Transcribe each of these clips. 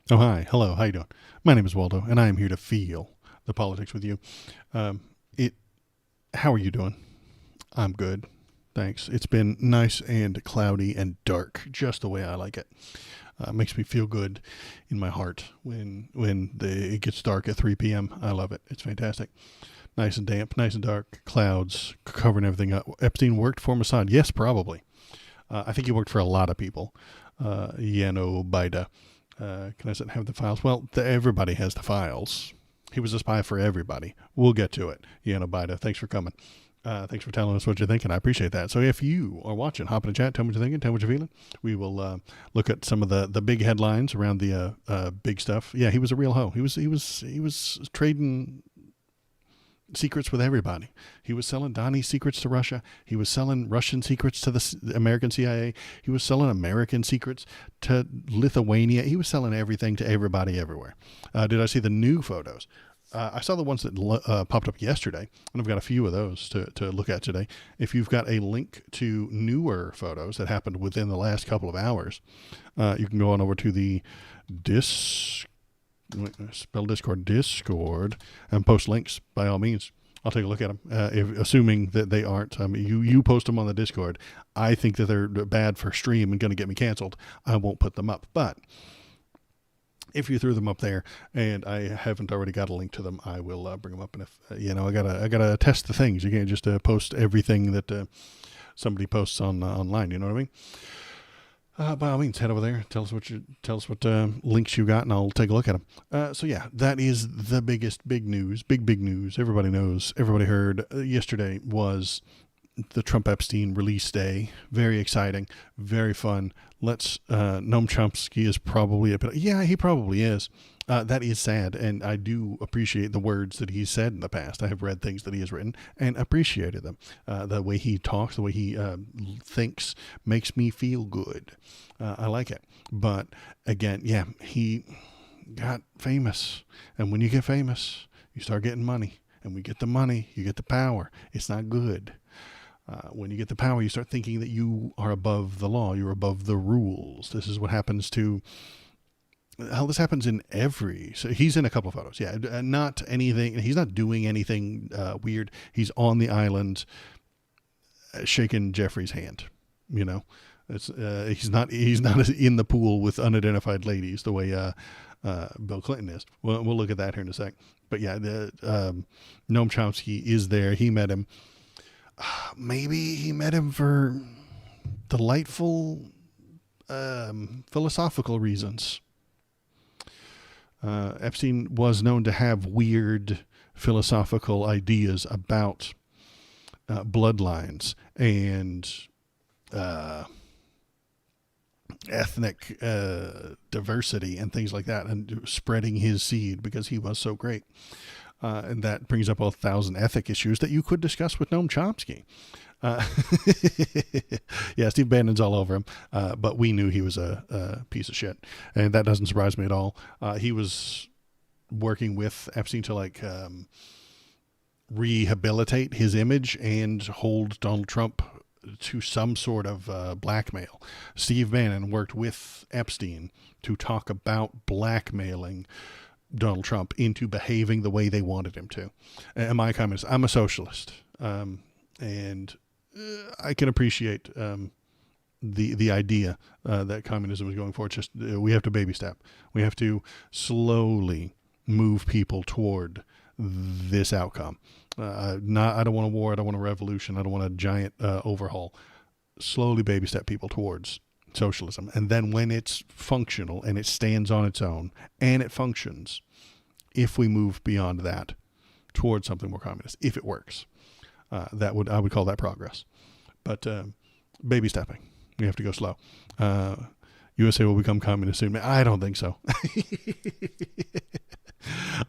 Oh, hi. Hello. How you doing? My name is Waldo, and I am here to feel the politics with you. It. How are you doing? I'm good. Thanks. It's been nice and cloudy and dark, just the way I like it. Makes me feel good in my heart it gets dark at 3 p.m. I love it. It's fantastic. Nice and damp, nice and dark, clouds covering everything up. Epstein worked for Mossad. Yes, probably. I think he worked for a lot of people. Bida. Can I have the files? Well, everybody has the files. He was a spy for everybody. We'll get to it. Bida, thanks for coming. Thanks for telling us what you're thinking. I appreciate that. So if you are watching, hop in the chat, tell me what you're thinking, tell me what you're feeling. We will look at some of the big headlines around the big stuff. Yeah, he was a real hoe. He was trading secrets with everybody. He was selling Donnie's secrets to Russia. He was selling Russian secrets to the American CIA. He was selling American secrets to Lithuania. He was selling everything to everybody everywhere. Did I see the new photos? I saw the ones that popped up yesterday, and I've got a few of those to look at today. If you've got a link to newer photos that happened within the last couple of hours, you can go on over to the Discord, and post links by all means. I'll take a look at them, assuming that they aren't. You post them on the Discord. I think that they're bad for stream and going to get me canceled. I won't put them up. But if you threw them up there and I haven't already got a link to them, I will bring them up. And if I gotta test the things. You can't just post everything that somebody posts online. You know what I mean? By all means, head over there. Tell us what links you got, and I'll take a look at them. So yeah, that is the big news. Big news. Everybody knows. Everybody heard. Yesterday was the Trump Epstein release day. Very exciting. Very fun. Noam Chomsky is probably a bit. Yeah, he probably is. That is sad, and I do appreciate the words that he's said in the past. I have read things that he has written and appreciated them. The way he talks, the way he thinks makes me feel good. I like it. But again, yeah, he got famous. And when you get famous, you start getting money. And when you get the money, you get the power. It's not good. When you get the power, you start thinking that you are above the law. You're above the rules. This is what happens to... Hell, this happens in so he's in a couple of photos. Yeah, not anything. He's not doing anything weird. He's on the island shaking Jeffrey's hand. He's not in the pool with unidentified ladies the way Bill Clinton is. We'll look at that here in a sec. But yeah, Noam Chomsky is there. He met him. Maybe he met him for delightful philosophical reasons. Epstein was known to have weird philosophical ideas about bloodlines and ethnic diversity and things like that, and spreading his seed because he was so great. And that brings up 1,000 ethic issues that you could discuss with Noam Chomsky. Yeah, Steve Bannon's all over him, but we knew he was a piece of shit, and that doesn't surprise me at all. He was working with Epstein to rehabilitate his image and hold Donald Trump to some sort of blackmail. Steve Bannon worked with Epstein to talk about blackmailing Donald Trump into behaving the way they wanted him to. Am I a communist? I'm a socialist. And I can appreciate the idea that communism is going forward. Just we have to baby step. We have to slowly move people toward this outcome. I don't want a war. I don't want a revolution. I don't want a giant overhaul. Slowly baby step people towards socialism. And then when it's functional and it stands on its own and it functions, if we move beyond that towards something more communist, if it works, I would call that progress. But baby stepping, we have to go slow. USA will become communist soon. I don't think so.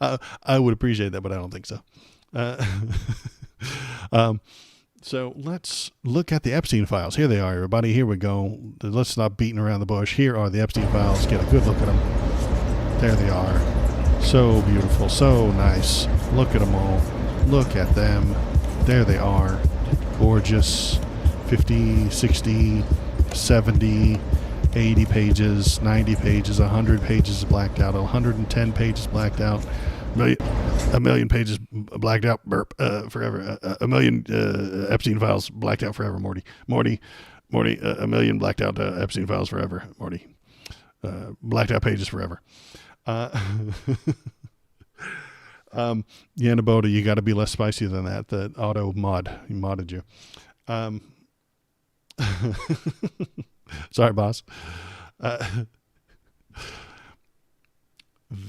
I would appreciate that, but I don't think so. So let's look at the Epstein files. Here they are, everybody. Here we go. Let's stop beating around the bush. Here are the Epstein files. Get a good look at them. There they are. So beautiful. So nice. Look at them all. Look at them. There they are. Gorgeous. 50, 60, 70, 80 pages, 90 pages, 100 pages blacked out, 110 pages blacked out, a million pages blacked out forever, a million Epstein files blacked out forever, Morty, a million blacked out Epstein files forever, Morty, blacked out pages forever. Yanaboda, you got to be less spicy than that. The auto modded you. Sorry, boss.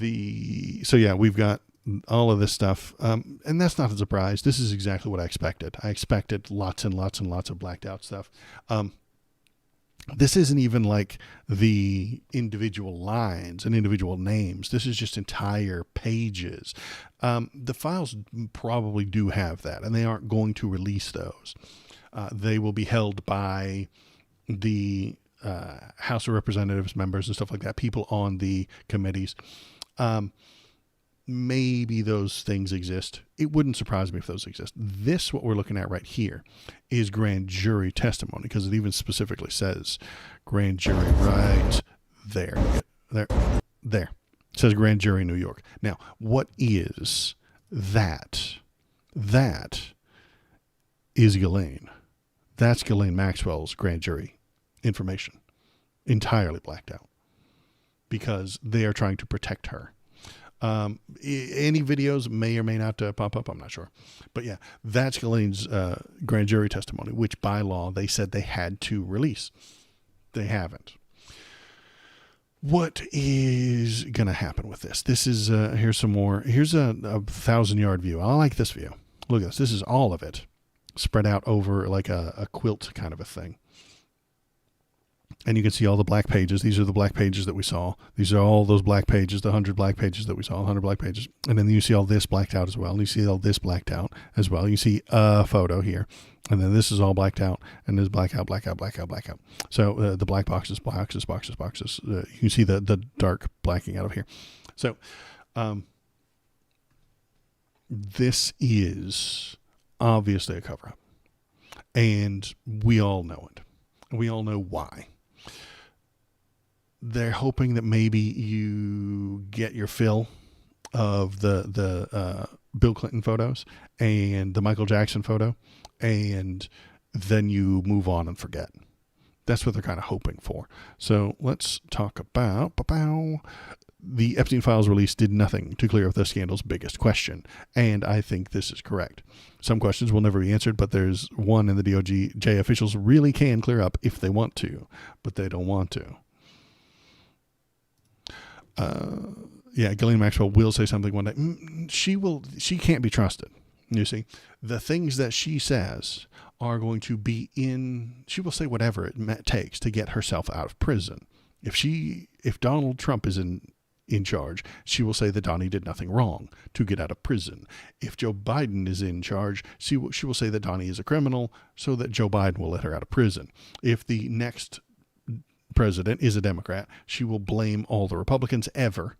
We've got all of this stuff, and that's not a surprise. This is exactly what I expected. I expected lots and lots and lots of blacked out stuff. This isn't even like the individual lines and individual names. This is just entire pages. The files probably do have that, and they aren't going to release those. They will be held by the House of Representatives members and stuff like that, people on the committees. Maybe those things exist. It wouldn't surprise me if those exist. This, what we're looking at right here, is grand jury testimony, because it even specifically says grand jury right there. There. It says grand jury New York. Now, what is that? That is Ghislaine. That's Ghislaine Maxwell's grand jury information, entirely blacked out, because they are trying to protect her. Any videos may or may not pop up, I'm not sure. But yeah, that's Ghislaine's grand jury testimony, which by law they said they had to release. They haven't. What is going to happen with this? This is, here's some more. Here's a 1,000-yard view. I like this view. Look at this. This is all of it spread out over like a quilt kind of a thing. And you can see all the black pages. These are the black pages that we saw. These are all those black pages, the 100 black pages that we saw, 100 black pages. And then you see all this blacked out as well. And you see all this blacked out as well. You see a photo here. And then this is all blacked out. And there's blackout. So the black boxes. You can see the dark blacking out of here. So this is obviously a cover-up. And we all know it. We all know why. They're hoping that maybe you get your fill of the Bill Clinton photos and the Michael Jackson photo, and then you move on and forget. That's what they're kind of hoping for. So let's talk about the Epstein files release did nothing to clear up the scandal's biggest question, and I think this is correct. Some questions will never be answered, but there's one in the DOJ officials really can clear up if they want to, but they don't want to. Ghislaine Maxwell will say something one day. She can't be trusted. You see, the things that she says are going to be she will say whatever it takes to get herself out of prison. If Donald Trump is in charge, she will say that Donnie did nothing wrong to get out of prison. If Joe Biden is in charge, she will say that Donnie is a criminal so that Joe Biden will let her out of prison. If the next president is a Democrat, she will blame all the Republicans ever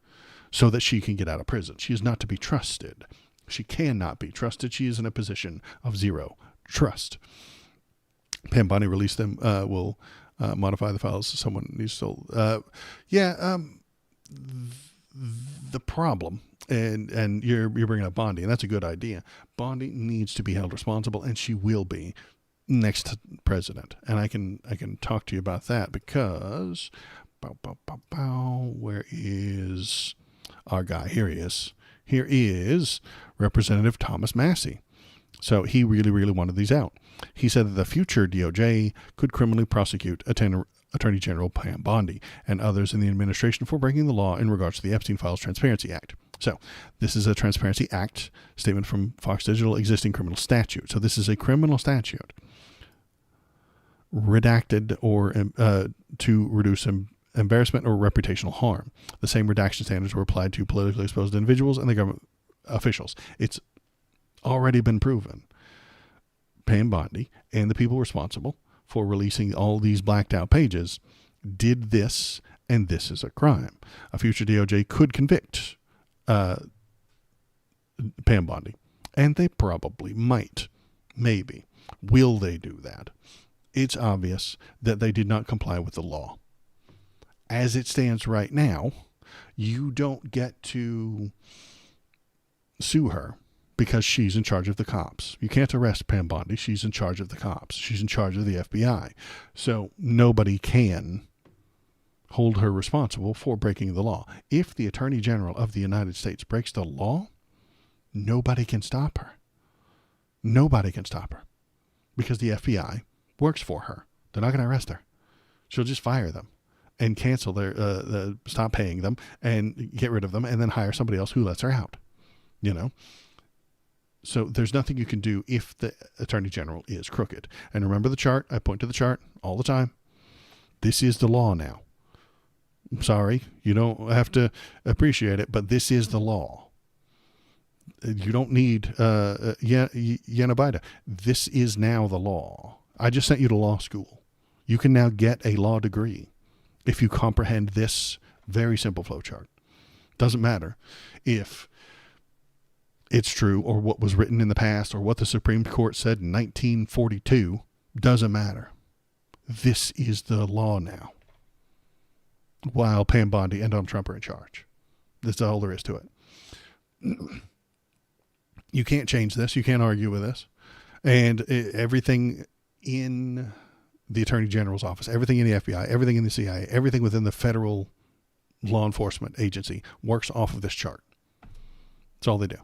so that she can get out of prison. She is not to be trusted. She cannot be trusted. She is in a position of zero trust. Pam Bondi released them, will modify the files. Someone needs to... the problem, and you're bringing up Bondi, and that's a good idea. Bondi needs to be held responsible, and she will be next president. And I can talk to you about that because where is our guy? Here he is. Here is Representative Thomas Massey. So he really, really wanted these out. He said that the future DOJ could criminally prosecute Attorney General Pam Bondi and others in the administration for breaking the law in regards to the Epstein Files Transparency Act. So this is a Transparency Act statement from Fox Digital, existing criminal statute. So this is a criminal statute redacted or to reduce embarrassment or reputational harm. The same redaction standards were applied to politically exposed individuals and the government officials. It's already been proven. Pam Bondi and the people responsible for releasing all these blacked out pages did this, and this is a crime. A future DOJ could convict Pam Bondi, and they probably might. Maybe. Will they do that? It's obvious that they did not comply with the law. As it stands right now, you don't get to sue her because she's in charge of the cops. You can't arrest Pam Bondi. She's in charge of the cops. She's in charge of the FBI. So nobody can hold her responsible for breaking the law. If the Attorney General of the United States breaks the law, nobody can stop her. Nobody can stop her because the FBI works for her. They're not going to arrest her. She'll just fire them and cancel their, stop paying them and get rid of them and then hire somebody else who lets her out, you know? So there's nothing you can do if the Attorney General is crooked. And remember the chart. I point to the chart all the time. This is the law now. I'm sorry, you don't have to appreciate it, but this is the law. You don't need Yenabida. This is now the law. I just sent you to law school. You can now get a law degree if you comprehend this very simple flowchart. Doesn't matter if it's true or what was written in the past or what the Supreme Court said in 1942. Doesn't matter. This is the law now. While Pam Bondi and Donald Trump are in charge. That's all there is to it. You can't change this. You can't argue with this. And everything in the Attorney General's office, everything in the FBI, everything in the CIA, everything within the federal law enforcement agency works off of this chart. That's all they do.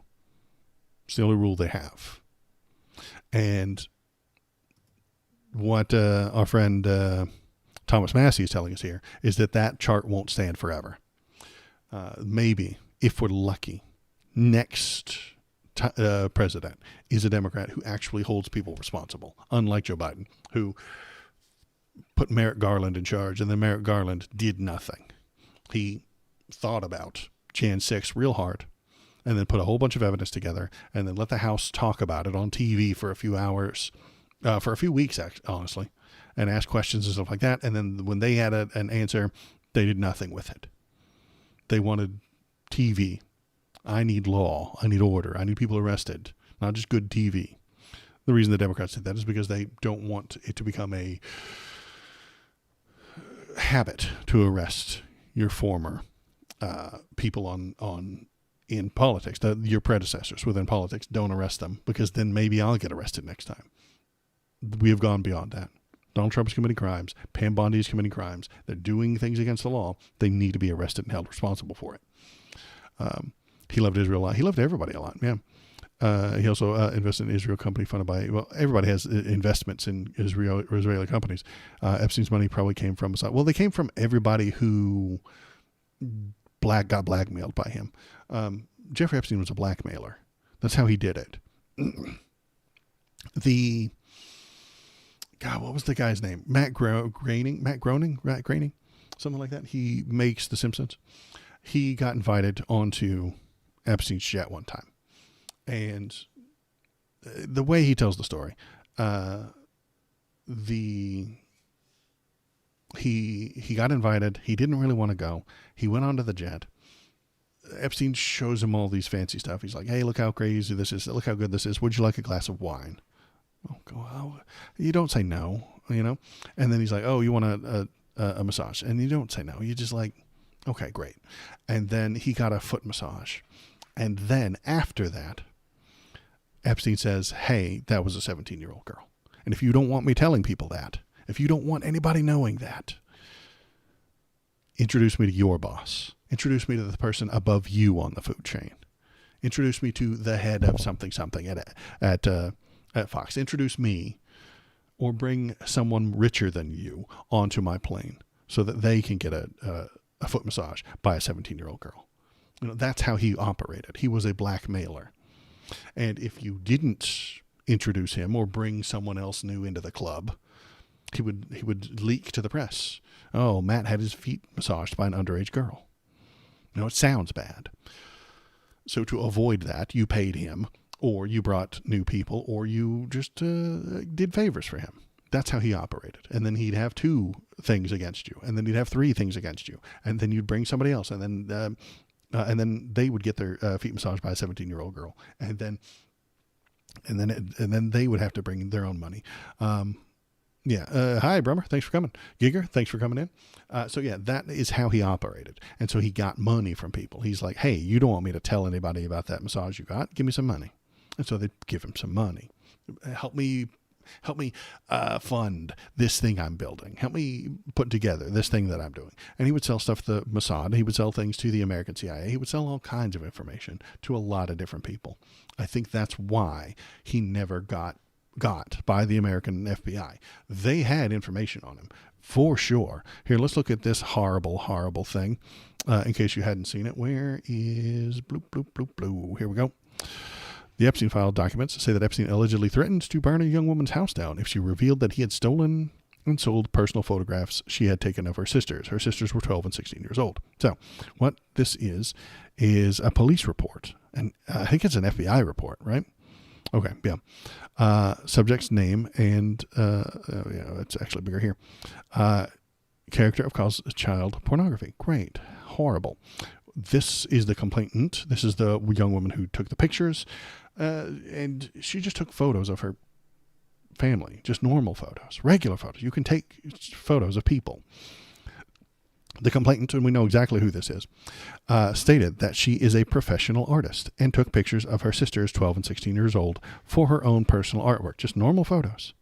It's the only rule they have. And what our friend Thomas Massey is telling us here is that chart won't stand forever. Maybe, if we're lucky, next president is a Democrat who actually holds people responsible, unlike Joe Biden, who put Merrick Garland in charge, and then Merrick Garland did nothing. He thought about Jan 6 real hard, and then put a whole bunch of evidence together, and then let the House talk about it on TV for a few hours, for a few weeks, honestly, and ask questions and stuff like that. And then when they had an answer, they did nothing with it. They wanted TV. I need law. I need order. I need people arrested, not just good TV. The reason the Democrats did that is because they don't want it to become a habit to arrest your former people in politics. Your predecessors within politics, don't arrest them, because then maybe I'll get arrested next time. We have gone beyond that. Donald Trump is committing crimes. Pam Bondi is committing crimes. They're doing things against the law. They need to be arrested and held responsible for it. He loved Israel a lot. He loved everybody a lot. Yeah. He also invested in an Israel company funded by, well, everybody has investments in Israeli companies. Epstein's money probably came from, they came from everybody who got blackmailed by him. Jeffrey Epstein was a blackmailer. That's how he did it. What was the guy's name? Matt Groening, something like that. He makes The Simpsons. He got invited onto Epstein's jet one time. And the way he tells the story, he got invited. He didn't really want to go. He went onto the jet. Epstein shows him all these fancy stuff. He's like, hey, look how crazy this is. Look how good this is. Would you like a glass of wine? Oh, you don't say no, you know? And then he's like, oh, you want a massage? And you don't say no. You just like, okay, great. And then he got a foot massage. And then after that, Epstein says, hey, that was a 17-year-old girl. And if you don't want me telling people that, if you don't want anybody knowing that, introduce me to your boss. Introduce me to the person above you on the food chain. Introduce me to the head of something at Fox. Introduce me, or bring someone richer than you onto my plane so that they can get a foot massage by a 17-year-old girl. You know, that's how he operated. He was a blackmailer. And if you didn't introduce him or bring someone else new into the club, he would leak to the press. Oh, Matt had his feet massaged by an underage girl. You know, it sounds bad. So to avoid that, you paid him, or you brought new people, or you just did favors for him. That's how he operated. And then he'd have 2 things against you, and then he'd have 3 things against you, and then you'd bring somebody else, and then they would get their feet massaged by a 17-year-old girl, and then they would have to bring their own money. Yeah. Hi, Brummer. Thanks for coming. Giger, thanks for coming in. So yeah, that is how he operated. And so he got money from people. He's like, hey, you don't want me to tell anybody about that massage you got? Give me some money. And so they give him some money. Help me fund this thing I'm building. Help me put together this thing that I'm doing. And he would sell stuff to Mossad. He would sell things to the American CIA. He would sell all kinds of information to a lot of different people. I think that's why he never got by the American FBI. They had information on him for sure. Here, let's look at this horrible, horrible thing. In case you hadn't seen it, where is bloop, bloop, bloop, bloop? Here we go. The Epstein file documents say that Epstein allegedly threatened to burn a young woman's house down if she revealed that he had stolen and sold personal photographs she had taken of her sisters. Her sisters were 12 and 16 years old. So what this is a police report. And I think it's an FBI report, right? Okay, yeah. Subject's name and, yeah, it's actually bigger here. Character of cause child pornography. Great. Horrible. This is the complainant. This is the young woman who took the pictures. And she just took photos of her family, just normal photos, regular photos. You can take photos of people. The complainant, and we know exactly who this is, stated that she is a professional artist and took pictures of her sisters, 12 and 16 years old, for her own personal artwork, just normal photos.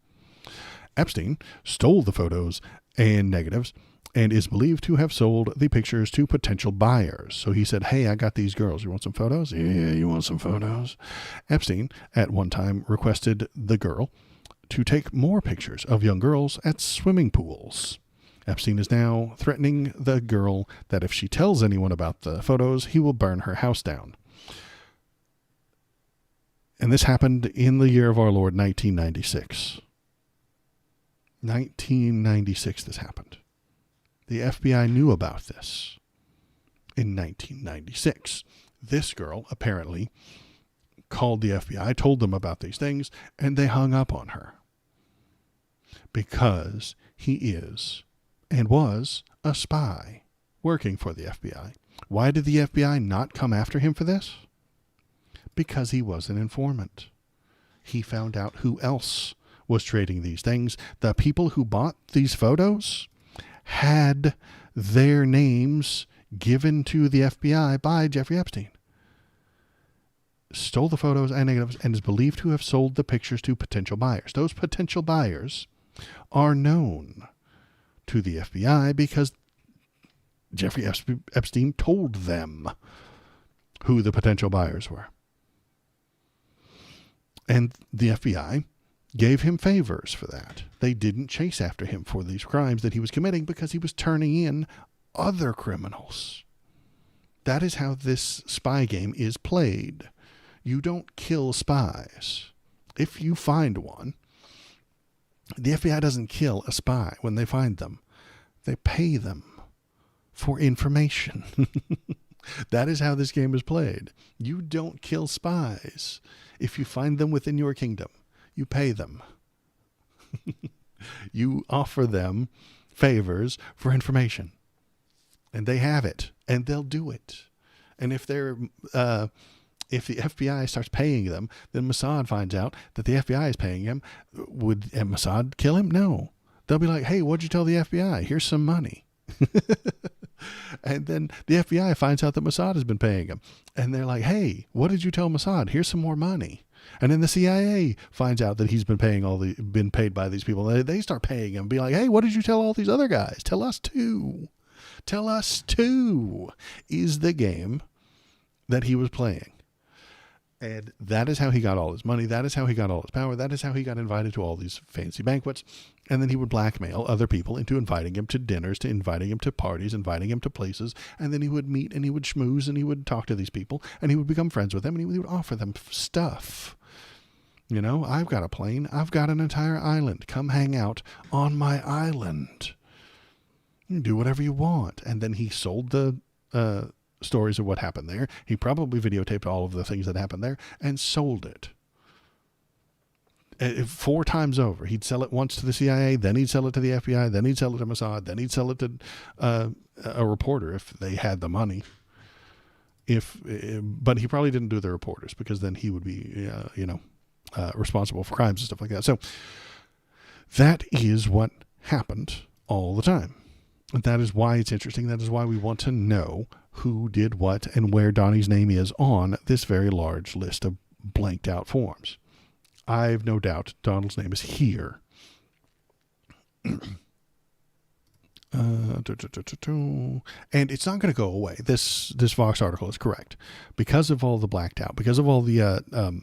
Epstein stole the photos and negatives and is believed to have sold the pictures to potential buyers. So he said, hey, I got these girls. You want some photos? Yeah, you want some photos? Epstein, at one time, requested the girl to take more pictures of young girls at swimming pools. Epstein is now threatening the girl that if she tells anyone about the photos, he will burn her house down. And this happened in the year of our Lord, 1996. 1996 this happened. The FBI knew about this in 1996. This girl apparently called the FBI, told them about these things, and they hung up on her because he is and was a spy working for the FBI. Why did the FBI not come after him for this? Because he was an informant. He found out who else was trading these things. The people who bought these photos had their names given to the FBI by Jeffrey Epstein. Stole the photos and negatives and is believed to have sold the pictures to potential buyers. Those potential buyers are known to the FBI because Jeffrey Epstein told them who the potential buyers were. And the FBI gave him favors for that. They didn't chase after him for these crimes that he was committing because he was turning in other criminals. That is how this spy game is played. You don't kill spies. If you find one, the FBI doesn't kill a spy when they find them. They pay them for information. That is how this game is played. You don't kill spies. If you find them within your kingdom, you pay them. You offer them favors for information. And they have it. And they'll do it. And if the FBI starts paying them, then Mossad finds out that the FBI is paying him. Would Mossad kill him? No. They'll be like, hey, what'd you tell the FBI? Here's some money. And then the FBI finds out that Mossad has been paying him. And they're like, hey, what did you tell Mossad? Here's some more money. And then the CIA finds out that he's been paid by these people. They start paying him and be like, hey, what did you tell all these other guys? Tell us too. Tell us too is the game that he was playing. And that is how he got all his money. That is how he got all his power. That is how he got invited to all these fancy banquets. And then he would blackmail other people into inviting him to dinners, to inviting him to parties, inviting him to places. And then he would meet and he would schmooze and he would talk to these people and he would become friends with them and he would offer them stuff. You know, I've got a plane. I've got an entire island. Come hang out on my island. You can do whatever you want. And then he sold the stories of what happened there. He probably videotaped all of the things that happened there and sold it. 4 times over. He'd sell it once to the CIA, then he'd sell it to the FBI, then he'd sell it to Mossad, then he'd sell it to a reporter if they had the money. But he probably didn't do the reporters because then he would be, responsible for crimes and stuff like that. So That is what happened all the time. And that is why it's interesting. That is why we want to know who did what and where Donnie's name is on this very large list of blanked out forms. I've no doubt Donald's name is here. And it's not going to go away. This Vox article is correct because of all the blacked out, because of all the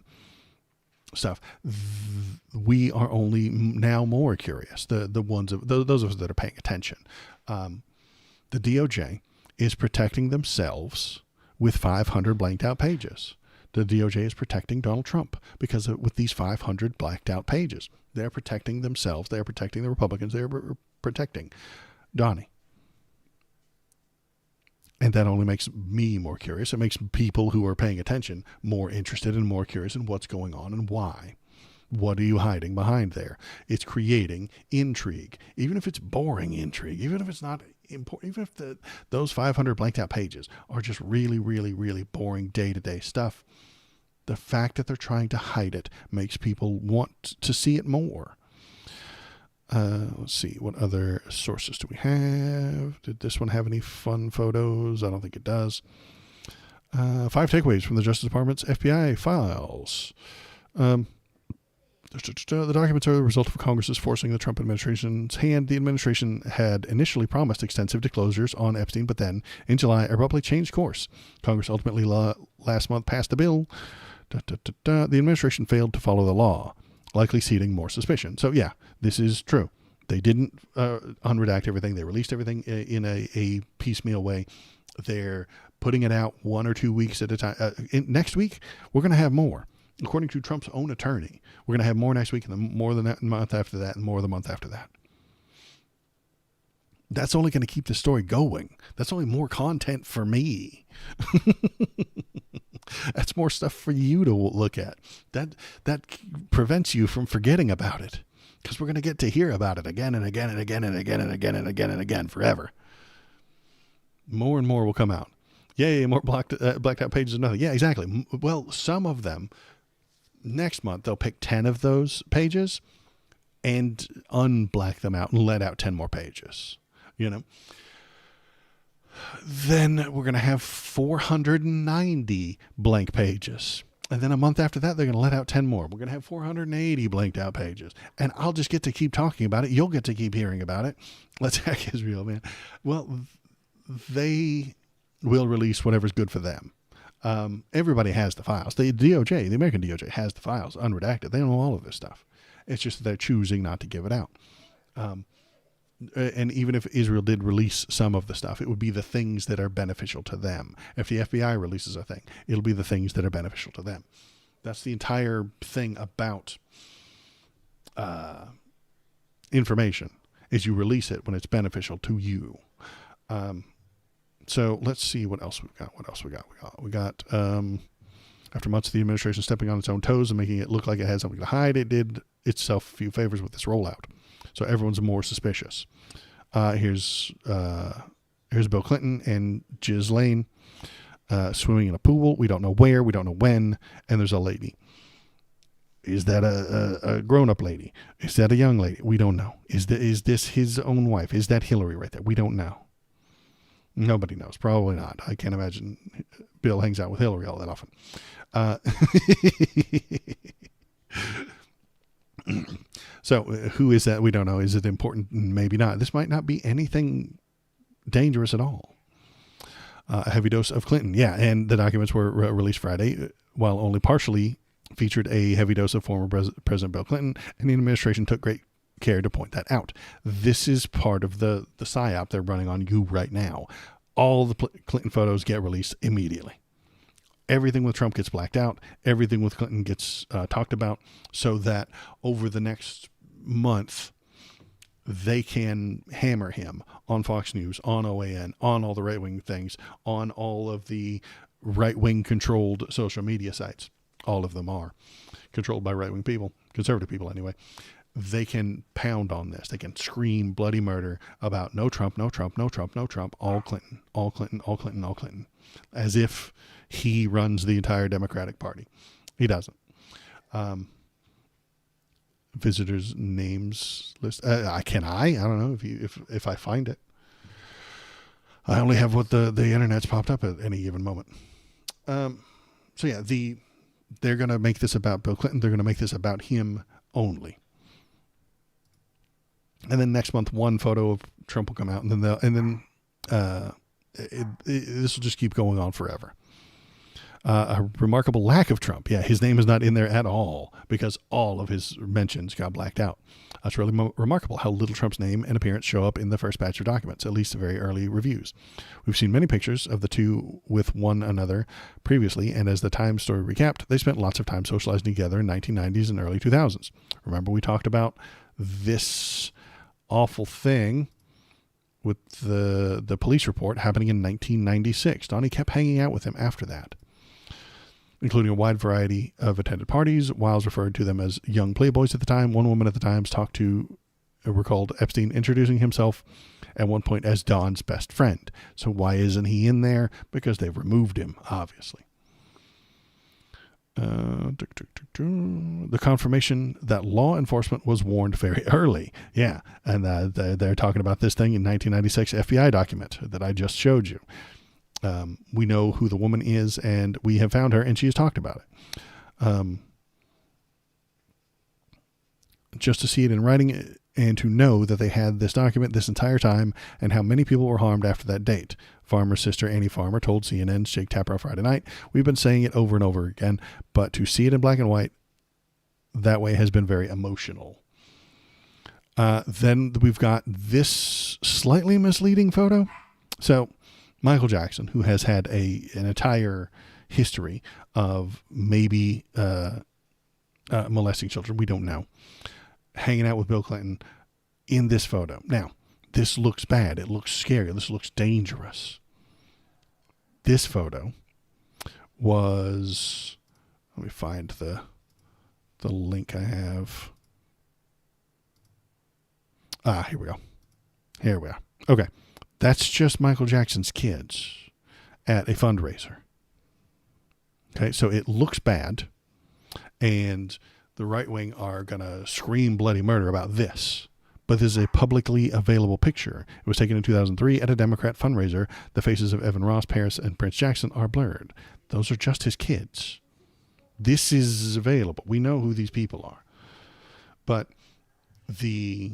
stuff. We are only now more curious. The ones of those of us that are paying attention. The DOJ is protecting themselves with 500 blanked out pages. The DOJ is protecting Donald Trump because with these 500 blacked out pages, they're protecting themselves. They're protecting the Republicans. They're protecting Donnie. And that only makes me more curious. It makes people who are paying attention more interested and more curious in what's going on and why. What are you hiding behind there? It's creating intrigue, even if it's boring intrigue, even if it's not important, even if those 500 blanked out pages are just really, really, really boring day-to-day stuff. The fact that they're trying to hide it makes people want to see it more. Let's see, what other sources do we have? Did this one have any fun photos? I don't think it does. 5 takeaways from the Justice Department's FBI files. The documents are the result of Congress's forcing the Trump administration's hand. The administration had initially promised extensive disclosures on Epstein, but then in July abruptly changed course. Congress ultimately last month passed a bill. The administration failed to follow the law, likely seeding more suspicion. So yeah, this is true. They didn't unredact everything. They released everything in a piecemeal way. They're putting it out 1 or 2 weeks at a time. Next week, we're going to have more. According to Trump's own attorney, we're going to have more next week and more than that month after that and more the month after that. That's only going to keep the story going. That's only more content for me. That's more stuff for you to look at. That prevents you from forgetting about it because we're going to get to hear about it again and again and again and again and again and again and again forever. More and more will come out. Yay, more blacked out pages of nothing. Yeah, exactly. Well, some of them, next month, they'll pick 10 of those pages and unblack them out and let out 10 more pages. You know? Then we're going to have 490 blank pages. And then a month after that, they're going to let out 10 more. We're going to have 480 blanked out pages. And I'll just get to keep talking about it. You'll get to keep hearing about it. Let's hack Israel, man. Well, they will release whatever's good for them. Everybody has the files. The DOJ, the American DOJ, has the files unredacted. They know all of this stuff. It's just that they're choosing not to give it out. And even if Israel did release some of the stuff, it would be the things that are beneficial to them. If the FBI releases a thing, it'll be the things that are beneficial to them. That's the entire thing about information, is you release it when it's beneficial to you. So let's see what else we've got. We got after months of the administration stepping on its own toes and making it look like it had something to hide, it did itself a few favors with this rollout. So everyone's more suspicious. Here's Bill Clinton and Ghislaine swimming in a pool. We don't know where, we don't know when, and there's a lady. Is that a grown-up lady? Is that a young lady? We don't know. Is this his own wife? Is that Hillary right there? We don't know. Nobody knows. Probably not. I can't imagine Bill hangs out with Hillary all that often. So who is that? We don't know. Is it important? Maybe not. This might not be anything dangerous at all. A heavy dose of Clinton. Yeah, and the documents were released Friday, while only partially featured a heavy dose of former President Bill Clinton, and the administration took great care to point that out. This is part of the psyop they're running on you right now. All the Clinton photos get released immediately. Everything with Trump gets blacked out. Everything with Clinton gets talked about, so that over the next month, they can hammer him on Fox News, on OAN, on all the right-wing things, on all of the right-wing controlled social media sites. All of them are controlled by right-wing people, conservative people anyway. They can pound on this. They can scream bloody murder about no Trump, no Trump, no Trump, no Trump, all Clinton, all Clinton, all Clinton, all Clinton, as if he runs the entire Democratic Party. He doesn't. visitors names list. I don't know if I find it. I only have what the internet's popped up at any given moment. So yeah, they're going to make this about Bill Clinton. They're going to make this about him only. And then next month, one photo of Trump will come out, and then this will just keep going on forever. A remarkable lack of Trump. Yeah, his name is not in there at all because all of his mentions got blacked out. That's really remarkable how little Trump's name and appearance show up in the first batch of documents, at least the very early reviews. We've seen many pictures of the two with one another previously, and as the Times story recapped, they spent lots of time socializing together in 1990s and early 2000s. Remember, we talked about this awful thing with the police report happening in 1996. Donnie kept hanging out with him after that, including a wide variety of attended parties. Wiles referred to them as young playboys at the time. One woman at the Times recalled Epstein introducing himself at one point as Don's best friend. So why isn't he in there? Because they've removed him, obviously. The confirmation that law enforcement was warned very early. Yeah, and they're talking about this thing in 1996 FBI document that I just showed you. We know who the woman is, and we have found her, and she has talked about it. Just to see it in writing and to know that they had this document this entire time and how many people were harmed after that date. Farmer's sister, Annie Farmer, told CNN's Jake Tapper on Friday night, "We've been saying it over and over again, but to see it in black and white that way has been very emotional." Then we've got this slightly misleading photo. So Michael Jackson, who has had an entire history of maybe molesting children, we don't know, hanging out with Bill Clinton in this photo. Now, this looks bad. It looks scary. This looks dangerous. This photo was, let me find the link I have. Here we go. Here we are. Okay. That's just Michael Jackson's kids at a fundraiser. Okay, so it looks bad, and the right wing are going to scream bloody murder about this. But this is a publicly available picture. It was taken in 2003 at a Democrat fundraiser. The faces of Evan Ross, Paris, and Prince Jackson are blurred. Those are just his kids. This is available. We know who these people are. But the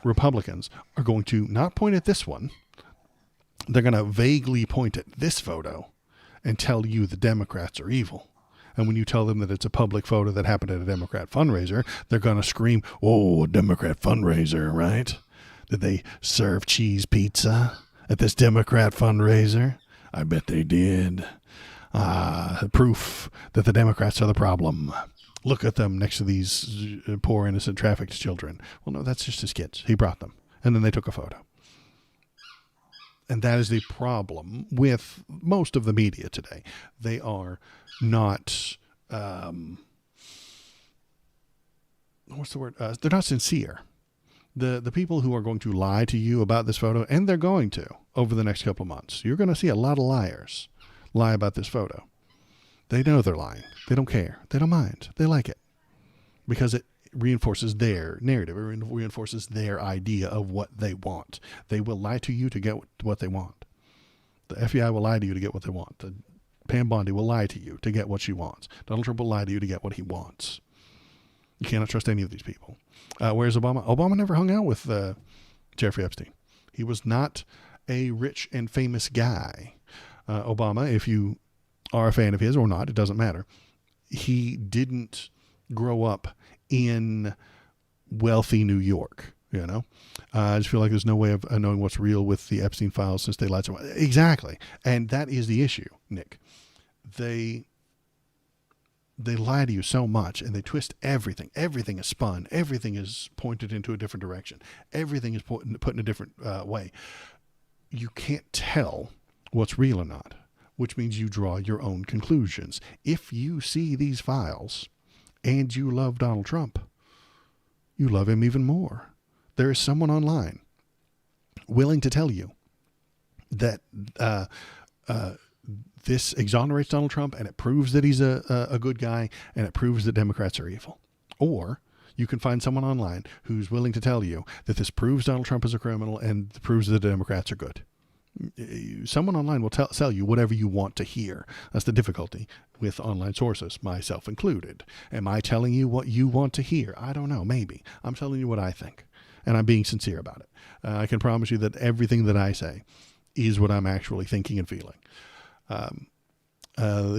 Republicans are going to not point at this one. They're going to vaguely point at this photo and tell you the Democrats are evil. And when you tell them that it's a public photo that happened at a Democrat fundraiser, they're going to scream, "Oh, a Democrat fundraiser, right? Did they serve cheese pizza at this Democrat fundraiser? I bet they did. Proof that the Democrats are the problem. Look at them next to these poor, innocent, trafficked children." Well, no, that's just his kids. He brought them. And then they took a photo. And that is the problem with most of the media today. They are not, what's the word? They're not sincere. The people who are going to lie to you about this photo, and they're going to over the next couple of months, you're going to see a lot of liars lie about this photo. They know they're lying. They don't care. They don't mind. They like it because it reinforces their narrative. It reinforces their idea of what they want. They will lie to you to get what they want. The FBI will lie to you to get what they want. Pam Bondi will lie to you to get what she wants. Donald Trump will lie to you to get what he wants. You cannot trust any of these people. Where's Obama? Obama never hung out with Jeffrey Epstein. He was not a rich and famous guy. Obama, if you are a fan of his or not, it doesn't matter. He didn't grow up in wealthy New York, you know. I just feel like there's no way of knowing what's real with the Epstein files since they lied so much. Exactly. And that is the issue, Nick. They lie to you so much and they twist everything. Everything is spun. Everything is pointed into a different direction. Everything is put in a different way. You can't tell what's real or not, which means you draw your own conclusions. If you see these files and you love Donald Trump, you love him even more. There is someone online willing to tell you that this exonerates Donald Trump and it proves that he's a good guy and it proves that Democrats are evil. Or You can find someone online who's willing to tell you that this proves Donald Trump is a criminal and proves that the Democrats are good. Someone online will sell you whatever you want to hear. That's the difficulty with online sources, myself included. Am I telling you what you want to hear? I don't know. Maybe. I'm telling you what I think, and I'm being sincere about it. I can promise you that everything that I say is what I'm actually thinking and feeling.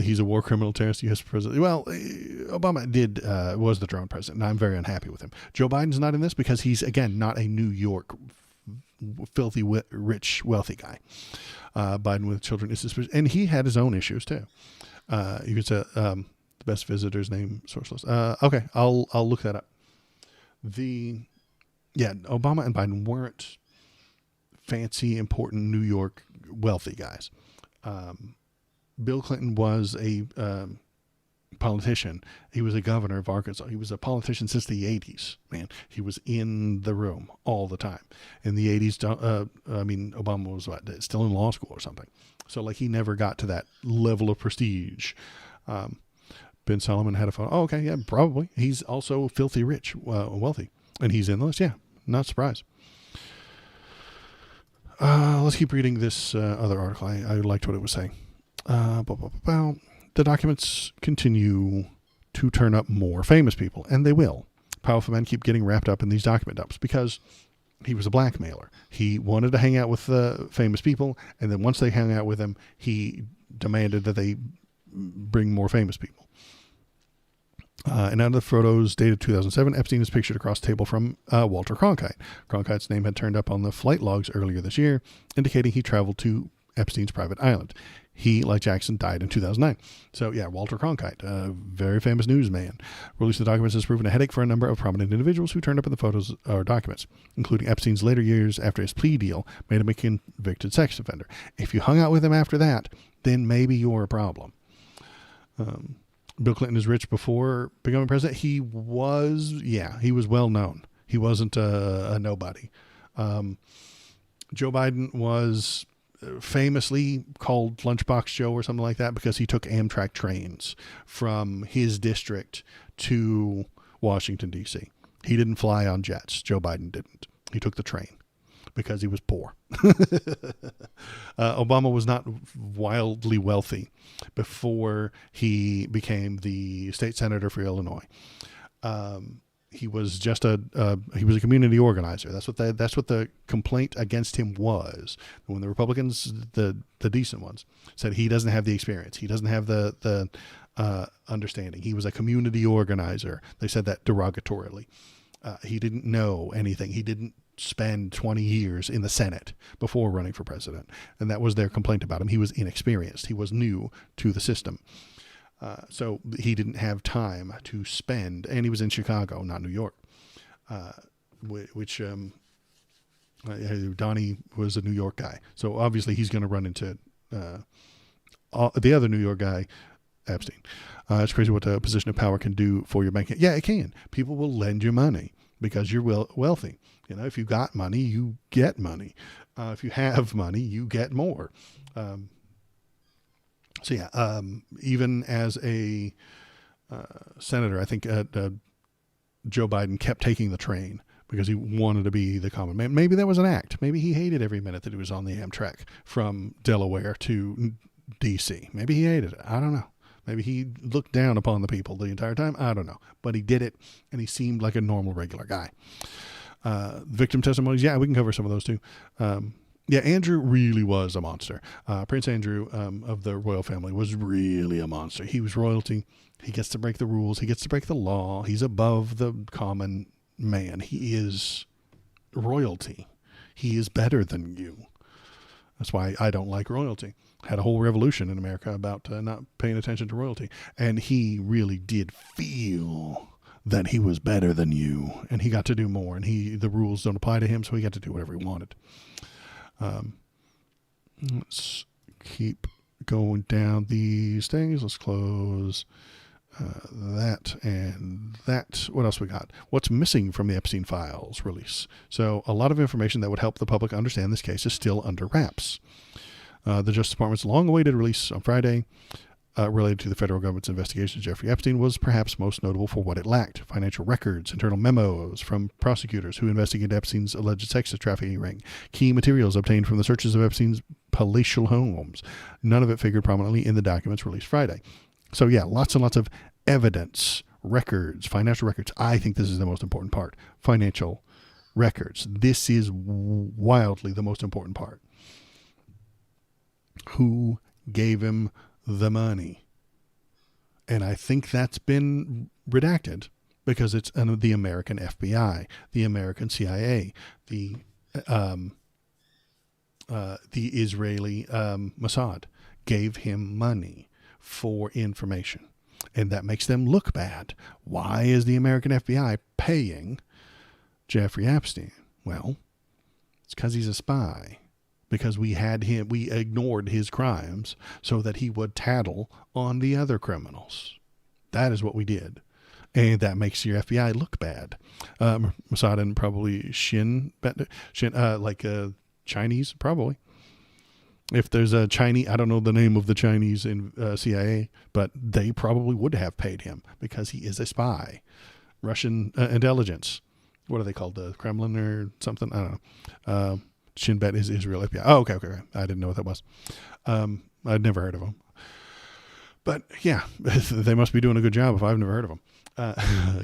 He's a war criminal, terrorist, U.S. president. Well, Obama was the drone president, and I'm very unhappy with him. Joe Biden's not in this because he's, again, not a New York filthy, rich, wealthy guy. Biden with children is suspicious, and he had his own issues too. You could say the best visitor's name source list. Okay, I'll look that up. Obama and Biden weren't fancy, important New York wealthy guys. Bill Clinton was a politician. He was a governor of Arkansas. He was a politician since the 80s, man. He was in the room all the time. In the 80s, Obama was still in law school or something. So, like, he never got to that level of prestige. Ben Solomon had a phone. Oh, okay, yeah, probably. He's also filthy rich, wealthy. And he's in the list, yeah. Not surprised. Let's keep reading this other article. I liked what it was saying. The documents continue to turn up more famous people, and they will. Powerful men keep getting wrapped up in these document dumps because he was a blackmailer. He wanted to hang out with famous people, and then once they hung out with him, he demanded that they bring more famous people. And out of the photos dated 2007, Epstein is pictured across the table from Walter Cronkite. Cronkite's name had turned up on the flight logs earlier this year, indicating he traveled to Epstein's private island. He, like Jackson, died in 2009. So, yeah, Walter Cronkite, a very famous newsman. Release of the documents has proven a headache for a number of prominent individuals who turned up in the photos or documents, including Epstein's later years after his plea deal made him a convicted sex offender. If you hung out with him after that, then maybe you're a problem. Bill Clinton is rich before becoming president. He was well known. He wasn't a nobody. Joe Biden was famously called Lunchbox Joe or something like that because he took Amtrak trains from his district to Washington, D.C. He didn't fly on jets. Joe Biden didn't. He took the train because he was poor. Obama was not wildly wealthy before he became the state senator for Illinois. He was just a community organizer. That's what the complaint against him was. When the Republicans, the decent ones, said he doesn't have the experience, he doesn't have the understanding. He was a community organizer. They said that derogatorily. He didn't know anything. He didn't spend 20 years in the Senate before running for president, and that was their complaint about him. He was inexperienced. He was new to the system. So he didn't have time to spend, and he was in Chicago, not New York, which Donnie was a New York guy. So obviously he's going to run into the other New York guy, Epstein. It's crazy what a position of power can do for your bank. Yeah, it can. People will lend you money because you're wealthy. You know, if you got money, you get money. If you have money, you get more. Even as a senator, I think Joe Biden kept taking the train because he wanted to be the common man. Maybe that was an act. Maybe he hated every minute that he was on the Amtrak from Delaware to D.C. Maybe he hated it. I don't know. Maybe he looked down upon the people the entire time. I don't know. But he did it, and he seemed like a normal, regular guy. Victim testimonies, yeah, we can cover some of those too. Andrew really was a monster. Prince Andrew of the royal family was really a monster. He was royalty. He gets to break the rules. He gets to break the law. He's above the common man. He is royalty. He is better than you. That's why I don't like royalty. Had a whole revolution in America about not paying attention to royalty. And he really did feel that he was better than you, and he got to do more, and the rules don't apply to him, so he got to do whatever he wanted. Let's keep going down these things. Let's close that and that. What else we got? What's missing from the Epstein files release? So a lot of information that would help the public understand this case is still under wraps. The Justice Department's long-awaited release on Friday related to the federal government's investigation of Jeffrey Epstein was perhaps most notable for what it lacked: financial records, internal memos from prosecutors who investigated Epstein's alleged sex trafficking ring, key materials obtained from the searches of Epstein's palatial homes. None of it figured prominently in the documents released Friday. So yeah, lots and lots of evidence, records, financial records. I think this is the most important part. Financial records. This is wildly the most important part. Who gave him the money? And I think that's been redacted because it's the American FBI, the American CIA, the Israeli Mossad gave him money for information, and that makes them look bad. Why is the American FBI paying Jeffrey Epstein? Well, it's because he's a spy. Because we ignored his crimes so that he would tattle on the other criminals. That is what we did. And that makes your FBI look bad. Mossad and probably Chinese, probably. If there's a Chinese, I don't know the name of the Chinese in CIA, but they probably would have paid him because he is a spy. Russian intelligence. What are they called? The Kremlin or something? I don't know. Shin Bet is Israel FBI. Oh, okay. I didn't know what that was. I'd never heard of them. But yeah, they must be doing a good job if I've never heard of them.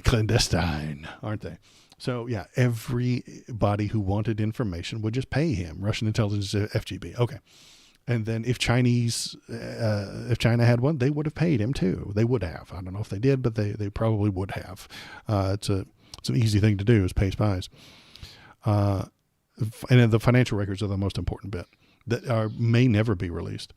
Clandestine, aren't they? So yeah, everybody who wanted information would just pay him. Russian intelligence, FGB. Okay. And then if China had one, they would have paid him too. They would have. I don't know if they did, but they probably would have. It's an easy thing to do is pay spies. And the financial records are the most important bit that may never be released.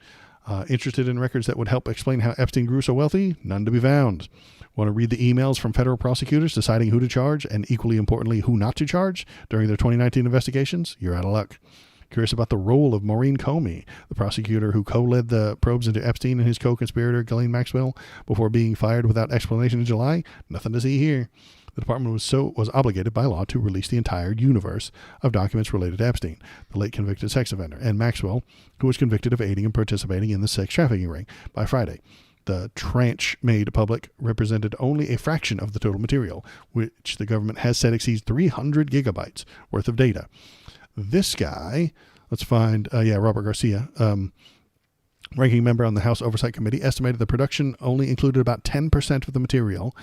Interested in records that would help explain how Epstein grew so wealthy? None to be found. Want to read the emails from federal prosecutors deciding who to charge and, equally importantly, who not to charge during their 2019 investigations? You're out of luck. Curious about the role of Maureen Comey, the prosecutor who co-led the probes into Epstein and his co-conspirator Ghislaine Maxwell before being fired without explanation in July? Nothing to see here. The department was obligated by law to release the entire universe of documents related to Epstein, the late convicted sex offender, and Maxwell, who was convicted of aiding and participating in the sex trafficking ring, by Friday. The tranche made public represented only a fraction of the total material, which the government has said exceeds 300 gigabytes worth of data. This guy, let's find, Robert Garcia, ranking member on the House Oversight Committee, estimated the production only included about 10% of the material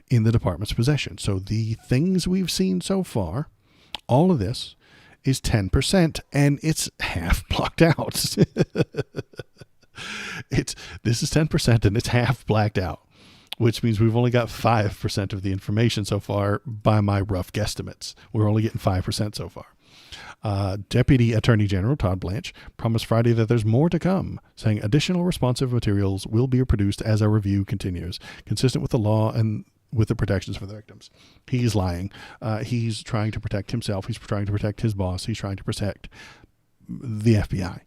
in the department's possession. So the things we've seen so far, all of this is 10%, and it's half blocked out. This is 10% and it's half blacked out, which means we've only got 5% of the information so far by my rough guesstimates. We're only getting 5% so far. Deputy Attorney General Todd Blanche promised Friday that there's more to come, saying additional responsive materials will be produced as our review continues, consistent with the law and with the protections for the victims. He's lying. He's trying to protect himself. He's trying to protect his boss. He's trying to protect the FBI.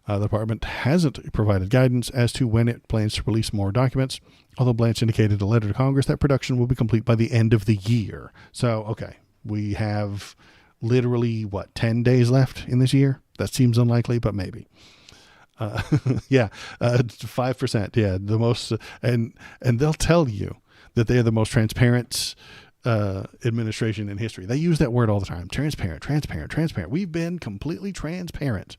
The department hasn't provided guidance as to when it plans to release more documents, although Blanche indicated in a letter to Congress that production will be complete by the end of the year. So, okay, we have literally 10 days left in this year? That seems unlikely, but maybe. 5%. Yeah, the most, and they'll tell you that they're the most transparent administration in history. They use that word all the time. Transparent. We've been completely transparent.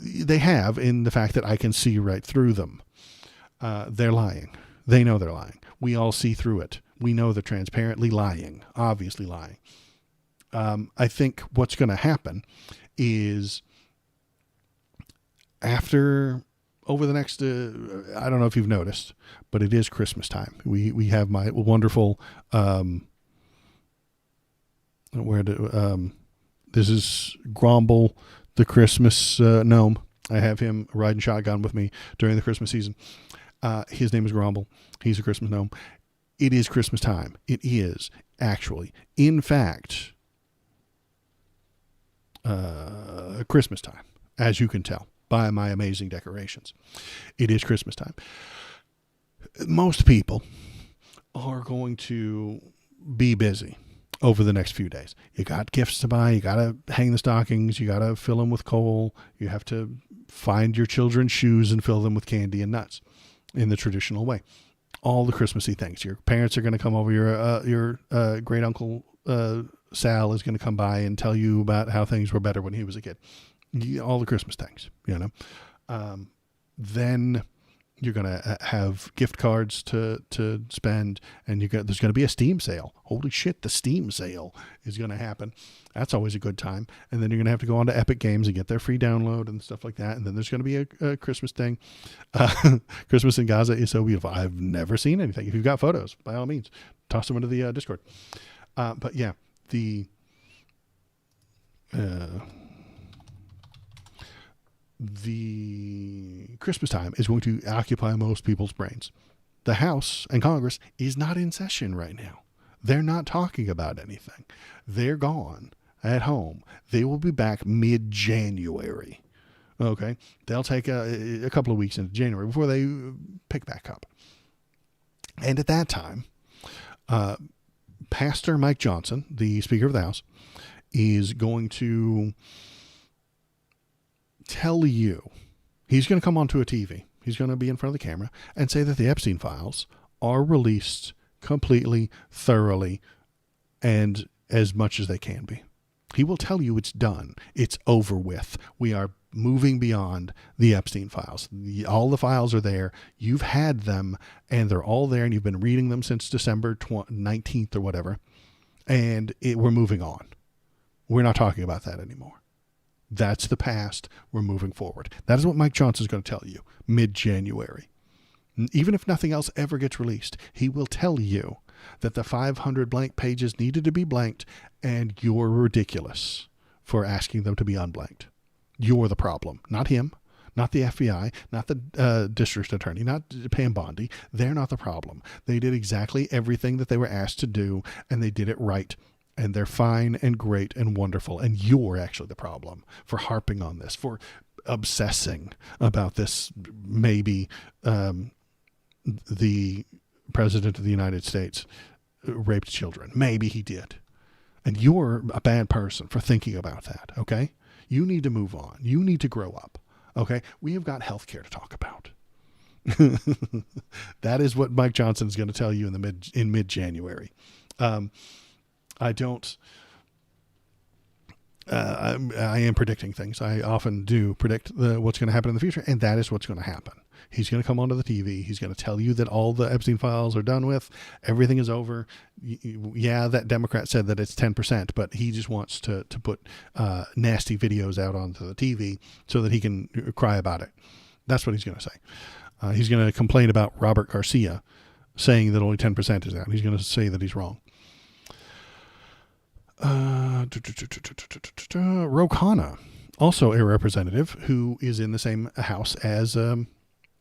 They have, in the fact that I can see right through them. They're lying. They know they're lying. We all see through it. We know they're transparently lying, obviously lying. I think what's going to happen is over the next, I don't know if you've noticed, but it is Christmas time. We have my wonderful, this is Grumble, the Christmas gnome. I have him riding shotgun with me during the Christmas season. His name is Grumble. He's a Christmas gnome. It is Christmas time. It is actually, in fact, Christmas time, as you can tell by my amazing decorations. It is Christmas time. Most people are going to be busy over the next few days. You got gifts to buy. You got to hang the stockings. You got to fill them with coal. You have to find your children's shoes and fill them with candy and nuts in the traditional way. All the Christmassy things. Your parents are going to come over. Your great uncle Sal is going to come by and tell you about how things were better when he was a kid. All the Christmas things, Then you're going to have gift cards to spend, and there's going to be a Steam sale. Holy shit, the Steam sale is going to happen. That's always a good time. And then you're going to have to go on to Epic Games and get their free download and stuff like that. And then there's going to be a Christmas thing. Christmas in Gaza is so beautiful. I've never seen anything. If you've got photos, by all means, toss them into the Discord. But yeah, the Christmas time is going to occupy most people's brains. The House and Congress is not in session right now. They're not talking about anything. They're gone at home. They will be back mid-January. Okay. They'll take a couple of weeks into January before they pick back up. And at that time, Pastor Mike Johnson, the Speaker of the House, is going to tell you, he's going to come onto a TV. He's going to be in front of the camera and say that the Epstein files are released completely, thoroughly, and as much as they can be. He will tell you it's done. It's over with. We are moving beyond the Epstein files. All the files are there. You've had them, and they're all there, and you've been reading them since December 19th or whatever, and we're moving on. We're not talking about that anymore. That's the past. We're moving forward. That is what Mike Johnson is going to tell you mid-January. Even if nothing else ever gets released, he will tell you that the 500 blank pages needed to be blanked, and you're ridiculous for asking them to be unblanked. You're the problem, not him, not the FBI, not the district attorney, not Pam Bondi. They're not the problem. They did exactly everything that they were asked to do, and they did it right. And they're fine and great and wonderful. And you're actually the problem for harping on this, for obsessing about this. Maybe the president of the United States raped children. Maybe he did. And you're a bad person for thinking about that. Okay. You need to move on. You need to grow up. Okay. We have got healthcare to talk about. That is what Mike Johnson is going to tell you in mid-January. I am predicting things. I often do predict what's going to happen in the future, and that is what's going to happen. He's going to come onto the TV. He's going to tell you that all the Epstein files are done with. Everything is over. Yeah, that Democrat said that it's 10%, but he just wants to put nasty videos out onto the TV so that he can cry about it. That's what he's going to say. He's going to complain about Robert Garcia saying that only 10% is out. He's going to say that he's wrong. Ro Khanna, also a representative who is in the same house as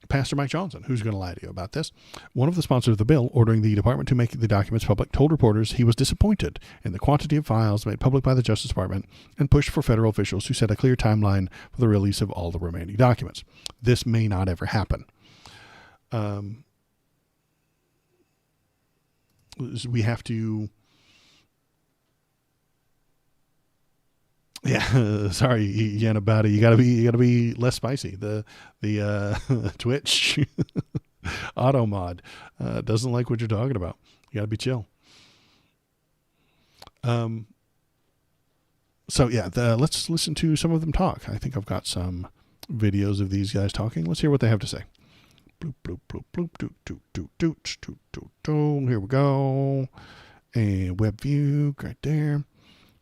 Pastor Mike Johnson, who's going to lie to you about this. One of the sponsors of the bill ordering the department to make the documents public told reporters he was disappointed in the quantity of files made public by the Justice Department and pushed for federal officials who set a clear timeline for the release of all the remaining documents. This may not ever happen. We have to... Yeah, sorry, Yanabata. You gotta be less spicy. The Twitch auto mod doesn't like what you're talking about. You gotta be chill. So yeah, let's listen to some of them talk. I think I've got some videos of these guys talking. Let's hear what they have to say. Bloop bloop bloop bloop doot doot doot doot doot doot doot. Here we go. And web view right there.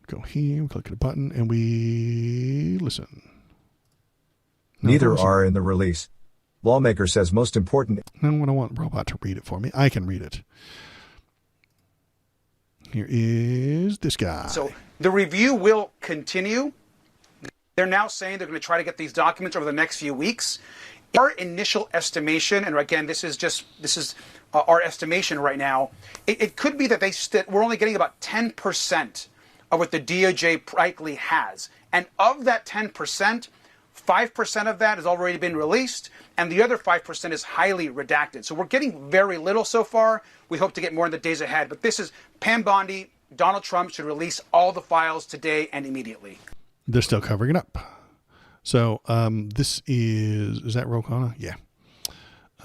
Go here, click the button, and we listen. Neither are in the release. Lawmaker says most important. No, I don't want Robot to read it for me. I can read it. Here is this guy. So the review will continue. They're now saying they're going to try to get these documents over the next few weeks. Our initial estimation, and again, this is our estimation right now. It could be that we're only getting about 10% of what the DOJ likely has. And of that 10%, 5% of that has already been released, and the other 5% is highly redacted. So we're getting very little so far. We hope to get more in the days ahead. But this is Pam Bondi. Donald Trump should release all the files today and immediately. They're still covering it up. So this is that Ro Khanna? Yeah.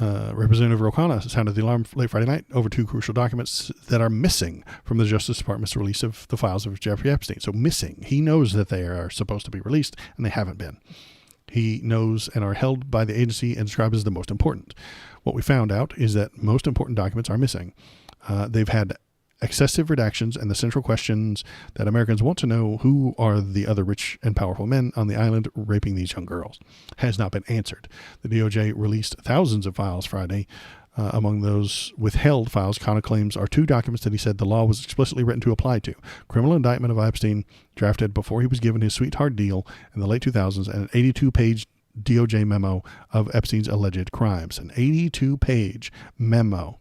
Representative Ro Khanna sounded the alarm late Friday night over two crucial documents that are missing from the Justice Department's release of the files of Jeffrey Epstein. So missing. He knows that they are supposed to be released, and they haven't been. He knows and are held by the agency and described as the most important. What we found out is that most important documents are missing. They've had excessive redactions, and the central questions that Americans want to know, who are the other rich and powerful men on the island raping these young girls, has not been answered. The DOJ released thousands of files Friday. Among those withheld files, Khanna claims are two documents that he said the law was explicitly written to apply to. Criminal indictment of Epstein, drafted before he was given his sweetheart deal in the late 2000s, and an 82-page DOJ memo of Epstein's alleged crimes. An 82-page memo.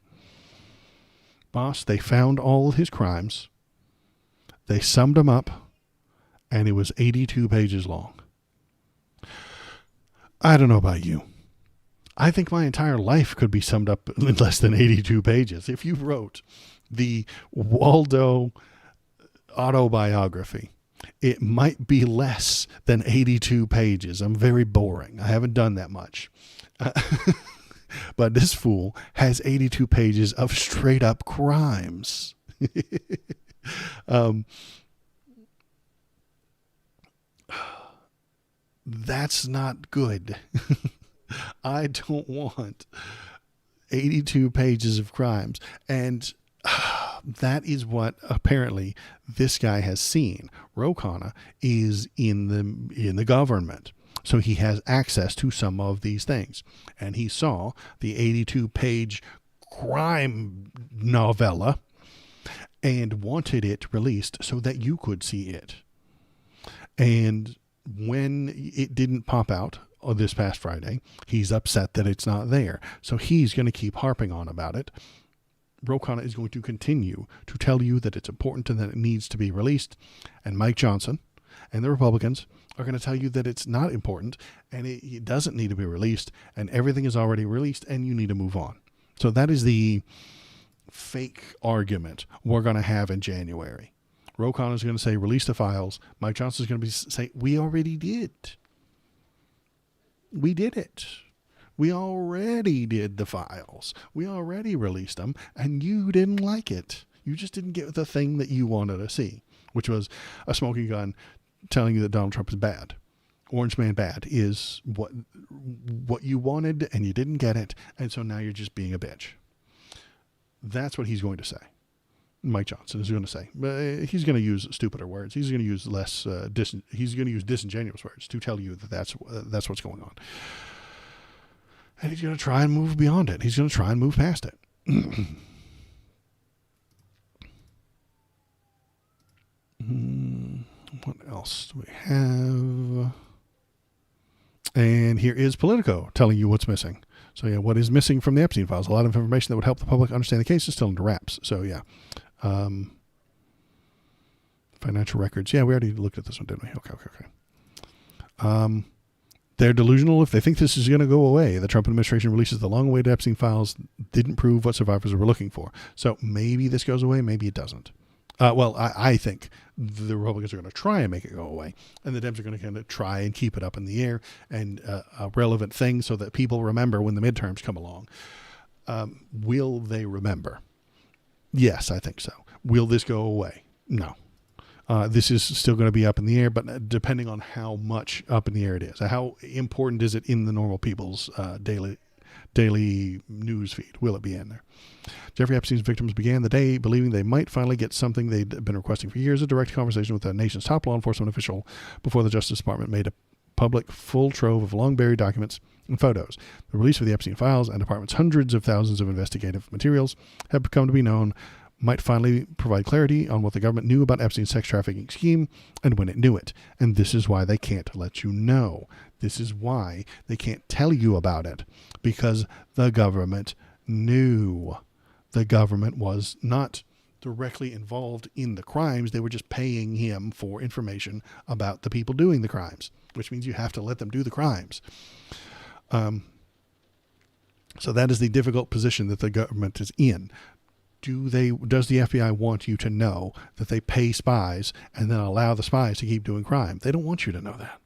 Boss, they found all his crimes. They summed them up, and it was 82 pages long. I don't know about you. I think my entire life could be summed up in less than 82 pages. If you wrote the Waldo autobiography, it might be less than 82 pages. I'm very boring. I haven't done that much. But this fool has 82 pages of straight up crimes. That's not good. I don't want 82 pages of crimes. And that is what apparently this guy has seen. Ro Khanna is in the government. So he has access to some of these things. And he saw the 82-page crime novella and wanted it released so that you could see it. And when it didn't pop out this past Friday, he's upset that it's not there. So he's going to keep harping on about it. Ro Khanna is going to continue to tell you that it's important and that it needs to be released. And Mike Johnson and the Republicans are going to tell you that it's not important and it doesn't need to be released and everything is already released and you need to move on. So that is the fake argument we're going to have in January. Ro Khanna is going to say, release the files. Mike Johnson is going to say, we already did. We did it. We already did the files. We already released them and you didn't like it. You just didn't get the thing that you wanted to see, which was a smoking gun telling you that Donald Trump is bad. Orange man bad is what you wanted and you didn't get it. And so now you're just being a bitch. That's what he's going to say. Mike Johnson is going to say. He's going to use stupider words. He's going to use less, he's going to use disingenuous words to tell you that that's what's going on. And he's going to try and move beyond it. He's going to try and move past it. What else do we have? And here is Politico telling you what's missing. So yeah, what is missing from the Epstein files? A lot of information that would help the public understand the case is still under wraps. So yeah. Financial records. Yeah, we already looked at this one, didn't we? Okay. They're delusional if they think this is going to go away. The Trump administration releases the long-awaited Epstein files didn't prove what survivors were looking for. So maybe this goes away, maybe it doesn't. Well, I think the Republicans are going to try and make it go away, and the Dems are going to kind of try and keep it up in the air and a relevant thing so that people remember when the midterms come along. Will they remember? Yes, I think so. Will this go away? No. This is still going to be up in the air, but depending on how much up in the air it is. How important is it in the normal people's daily news feed? Will it be in there? Jeffrey Epstein's victims began the day believing they might finally get something they'd been requesting for years, a direct conversation with the nation's top law enforcement official before the Justice Department made a public full trove of long-buried documents and photos. The release of the Epstein files and the department's hundreds of thousands of investigative materials have come to be known might finally provide clarity on what the government knew about Epstein's sex trafficking scheme and when it knew it. And this is why they can't let you know. This is why they can't tell you about it, because the government knew. The government was not directly involved in the crimes. They were just paying him for information about the people doing the crimes, which means you have to let them do the crimes. So that is the difficult position that the government is in. Does the FBI want you to know that they pay spies and then allow the spies to keep doing crime? They don't want you to know that.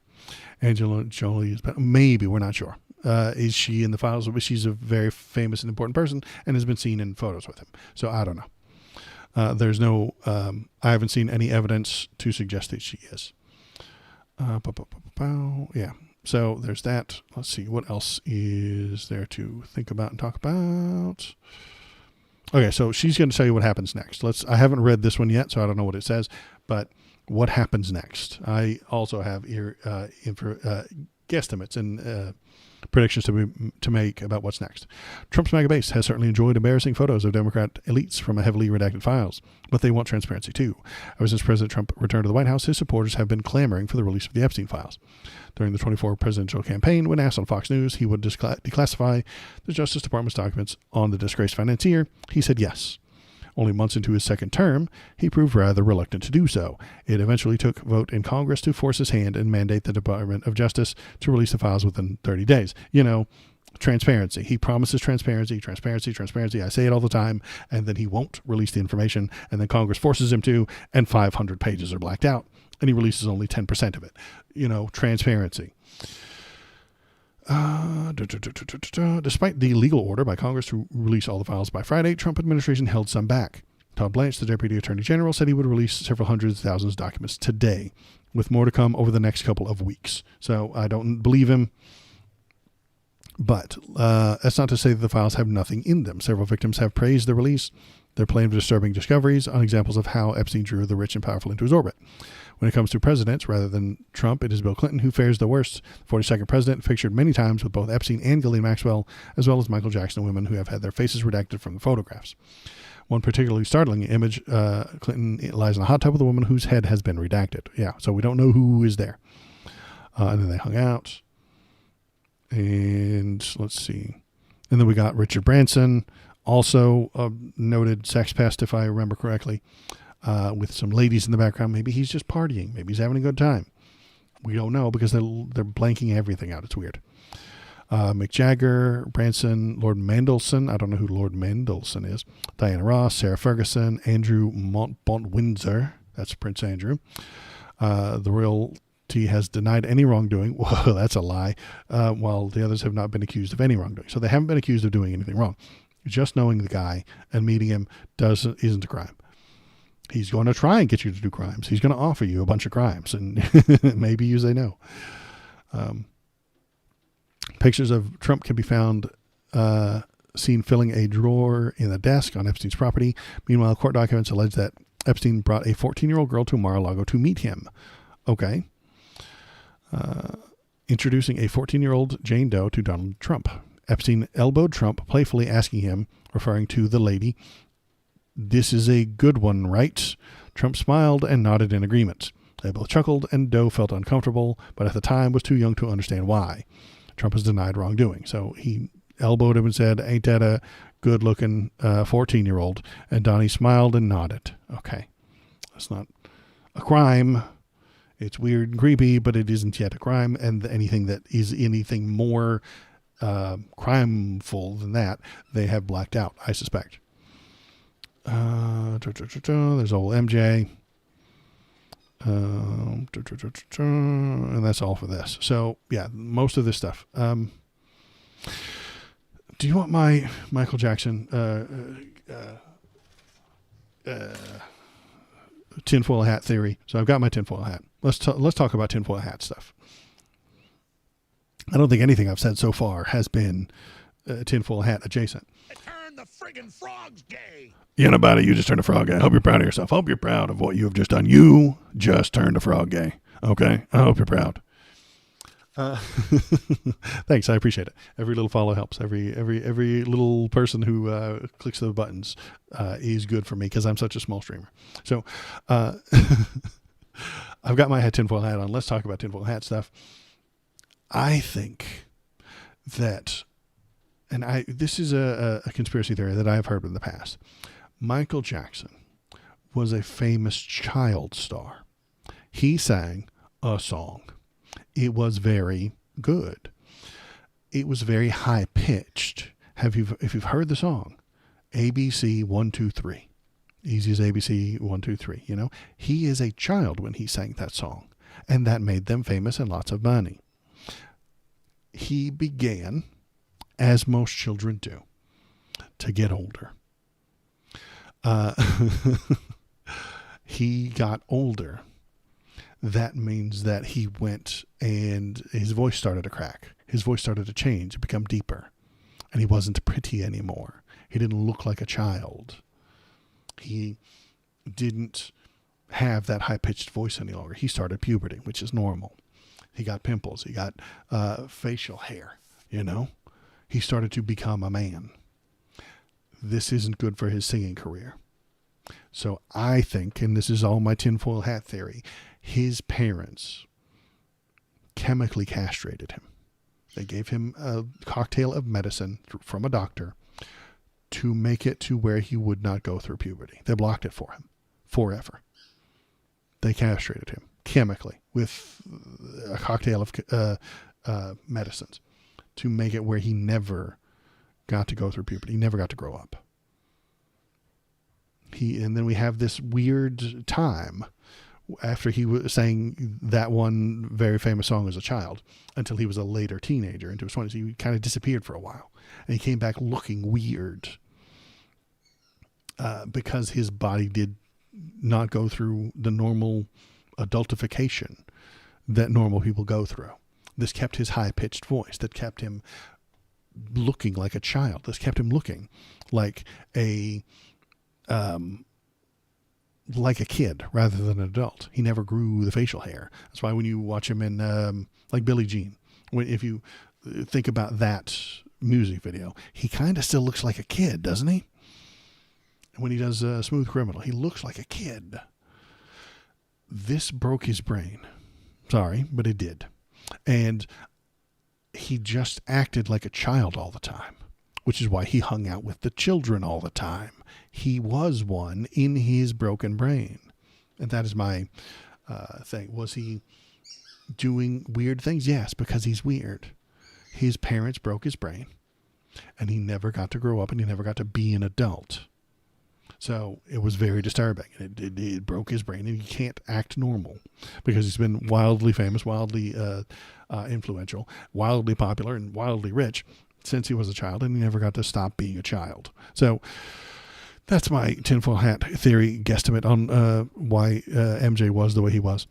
Angela Jolie is maybe, we're not sure. Is she in the files? She's a very famous and important person and has been seen in photos with him. So I don't know. There's no, I haven't seen any evidence to suggest that she is. Yeah. So there's that. Let's see. What else is there to think about and talk about? Okay. So she's going to tell you what happens next. I haven't read this one yet, so I don't know what it says, but what happens next? I also have guesstimates and predictions to make about what's next. Trump's MAGA base has certainly enjoyed embarrassing photos of Democrat elites from heavily redacted files, but they want transparency too. Ever since President Trump returned to the White House, his supporters have been clamoring for the release of the Epstein files. During the 2024 presidential campaign, when asked on Fox News he would declassify the Justice Department's documents on the disgraced financier, he said yes. Only months into his second term, he proved rather reluctant to do so. It eventually took a vote in Congress to force his hand and mandate the Department of Justice to release the files within 30 days. Transparency. He promises transparency. I say it all the time, and then he won't release the information, and then Congress forces him to, and 500 pages are blacked out, and he releases only 10% of it. Transparency. Despite the legal order by Congress to release all the files by Friday, Trump administration held some back. Todd Blanche, the Deputy Attorney General, said he would release several hundred thousand of documents today, with more to come over the next couple of weeks. So I don't believe him. But that's not to say that the files have nothing in them. Several victims have praised the release. They're playing disturbing discoveries on examples of how Epstein drew the rich and powerful into his orbit. When it comes to presidents, rather than Trump, it is Bill Clinton who fares the worst. The 42nd president figured many times with both Epstein and Ghislaine Maxwell, as well as Michael Jackson and women who have had their faces redacted from the photographs. One particularly startling image, Clinton lies in a hot tub with a woman whose head has been redacted. Yeah, so we don't know who is there. And then they hung out. And let's see. And then we got Richard Branson, also a noted sex pest, if I remember correctly, with some ladies in the background. Maybe he's just partying. Maybe he's having a good time. We don't know because they're blanking everything out. It's weird. Mick Jagger, Branson, Lord Mandelson. I don't know who Lord Mandelson is. Diana Ross, Sarah Ferguson, Andrew Montbont-Windsor. That's Prince Andrew. The royalty has denied any wrongdoing. Whoa, that's a lie. While the others have not been accused of any wrongdoing. So they haven't been accused of doing anything wrong. Just knowing the guy and meeting him isn't a crime. He's going to try and get you to do crimes. He's going to offer you a bunch of crimes, and maybe you say no. Pictures of Trump can be found seen filling a drawer in a desk on Epstein's property. Meanwhile, court documents allege that Epstein brought a 14-year-old girl to Mar-a-Lago to meet him. Okay. Introducing a 14-year-old Jane Doe to Donald Trump. Epstein elbowed Trump, playfully asking him, referring to the lady, "This is a good one, right?" Trump smiled and nodded in agreement. They both chuckled, and Doe felt uncomfortable, but at the time was too young to understand why. Trump has denied wrongdoing. So he elbowed him and said, "Ain't that a good-looking 14-year-old?" And Donnie smiled and nodded. Okay. That's not a crime. It's weird and creepy, but it isn't yet a crime. And anything that is anything more crimeful than that, they have blacked out, I suspect. There's old MJ. And that's all for this. So, yeah, most of this stuff. Do you want my Michael Jackson tinfoil hat theory? So I've got my tinfoil hat. Let's talk about tinfoil hat stuff. I don't think anything I've said so far has been tinfoil hat adjacent. Turn the friggin' frogs gay. You know about it. You just turned a frog gay. I hope you're proud of yourself. I hope you're proud of what you have just done. You just turned a frog gay. Okay? I hope you're proud. Thanks. I appreciate it. Every little follow helps. Every little person who clicks the buttons is good for me because I'm such a small streamer. So I've got my tinfoil hat on. Let's talk about tinfoil hat stuff. I think that, and this is a conspiracy theory that I have heard in the past. Michael Jackson was a famous child star. He sang a song. It was very good. It was very high pitched. If you've heard the song, ABC 1 2 3, easy as ABC 1 2 3. You know, he is a child when he sang that song, and that made them famous and lots of money. he began, as most children do, to get older. He got older. That means that he went and his voice started to crack. His voice started to change, become deeper. And he wasn't pretty anymore. He didn't look like a child. He didn't have that high-pitched voice any longer. He started puberty, which is normal. He got pimples. He got facial hair, He started to become a man. This isn't good for his singing career. So I think, and this is all my tinfoil hat theory, his parents chemically castrated him. They gave him a cocktail of medicine from a doctor to make it to where he would not go through puberty. They blocked it for him forever. They castrated him chemically with a cocktail of medicines to make it where he never got to go through puberty. He never got to grow up. And then we have this weird time after he was sang that one very famous song as a child until he was a later teenager into his 20s. He kind of disappeared for a while and he came back looking weird because his body did not go through the normal adultification that normal people go through. This kept his high-pitched voice, that kept him looking like a child. This kept him looking like a kid rather than an adult. He never grew the facial hair. That's why when you watch him in like Billie Jean, if you think about that music video, he kind of still looks like a kid, doesn't he? When he does Smooth Criminal, he looks like a kid. This broke his brain. Sorry, but it did. And he just acted like a child all the time, which is why he hung out with the children all the time. He was one in his broken brain. And that is my thing. Was he doing weird things? Yes, because he's weird. His parents broke his brain, and he never got to grow up, and he never got to be an adult. So it was very disturbing. It broke his brain, and he can't act normal because he's been wildly famous, wildly influential, wildly popular, and wildly rich since he was a child, and he never got to stop being a child. So that's my tinfoil hat theory guesstimate on why MJ was the way he was.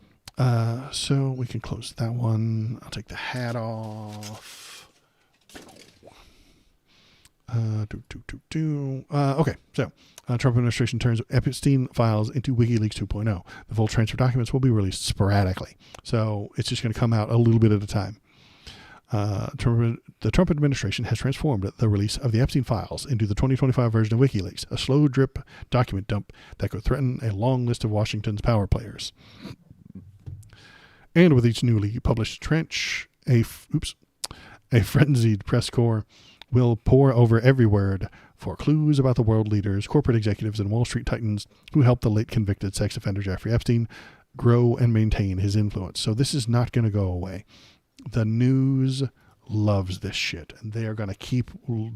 So we can close that one. I'll take the hat off. Okay, so Trump administration turns Epstein files into WikiLeaks 2.0. The full transfer documents will be released sporadically. So it's just going to come out a little bit at a time. The Trump administration has transformed the release of the Epstein files into the 2025 version of WikiLeaks, a slow drip document dump that could threaten a long list of Washington's power players. And with each newly published trench, a frenzied press corps will pore over every word for clues about the world leaders, corporate executives, and Wall Street titans who helped the late convicted sex offender Jeffrey Epstein grow and maintain his influence. So this is not going to go away. The news loves this shit, and they are going to keep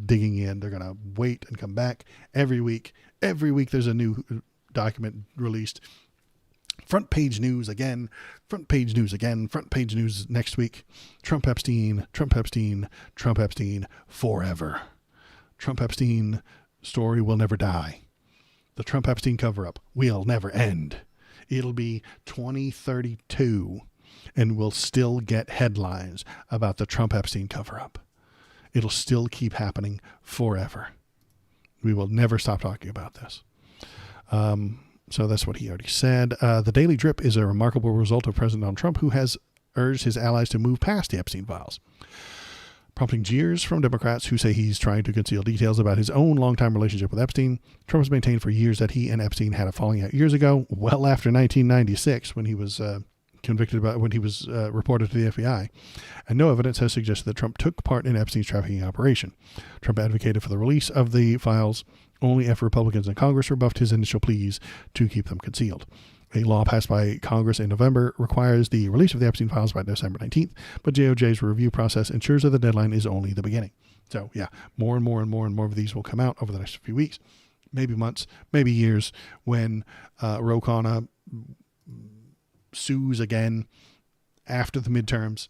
digging in. They're going to wait and come back every week. Every week there's a new document released. Front page news again, front page news again, front page news next week. Trump Epstein, Trump Epstein, Trump Epstein forever. Trump Epstein story will never die. The Trump Epstein cover-up will never end. It'll be 2032 and we'll still get headlines about the Trump Epstein cover-up. It'll still keep happening forever. We will never stop talking about this. So that's what he already said. The Daily Drip is a remarkable result of President Donald Trump, who has urged his allies to move past the Epstein files, prompting jeers from Democrats who say he's trying to conceal details about his own longtime relationship with Epstein. Trump has maintained for years that he and Epstein had a falling out years ago, well after 1996, when he was reported to the FBI, and no evidence has suggested that Trump took part in Epstein's trafficking operation. Trump advocated for the release of the files only after Republicans in Congress rebuffed his initial pleas to keep them concealed. A law passed by Congress in November requires the release of the Epstein files by December 19th, but DOJ's review process ensures that the deadline is only the beginning. So yeah, more and more of these will come out over the next few weeks, maybe months, maybe years, when Ro Khanna sues again after the midterms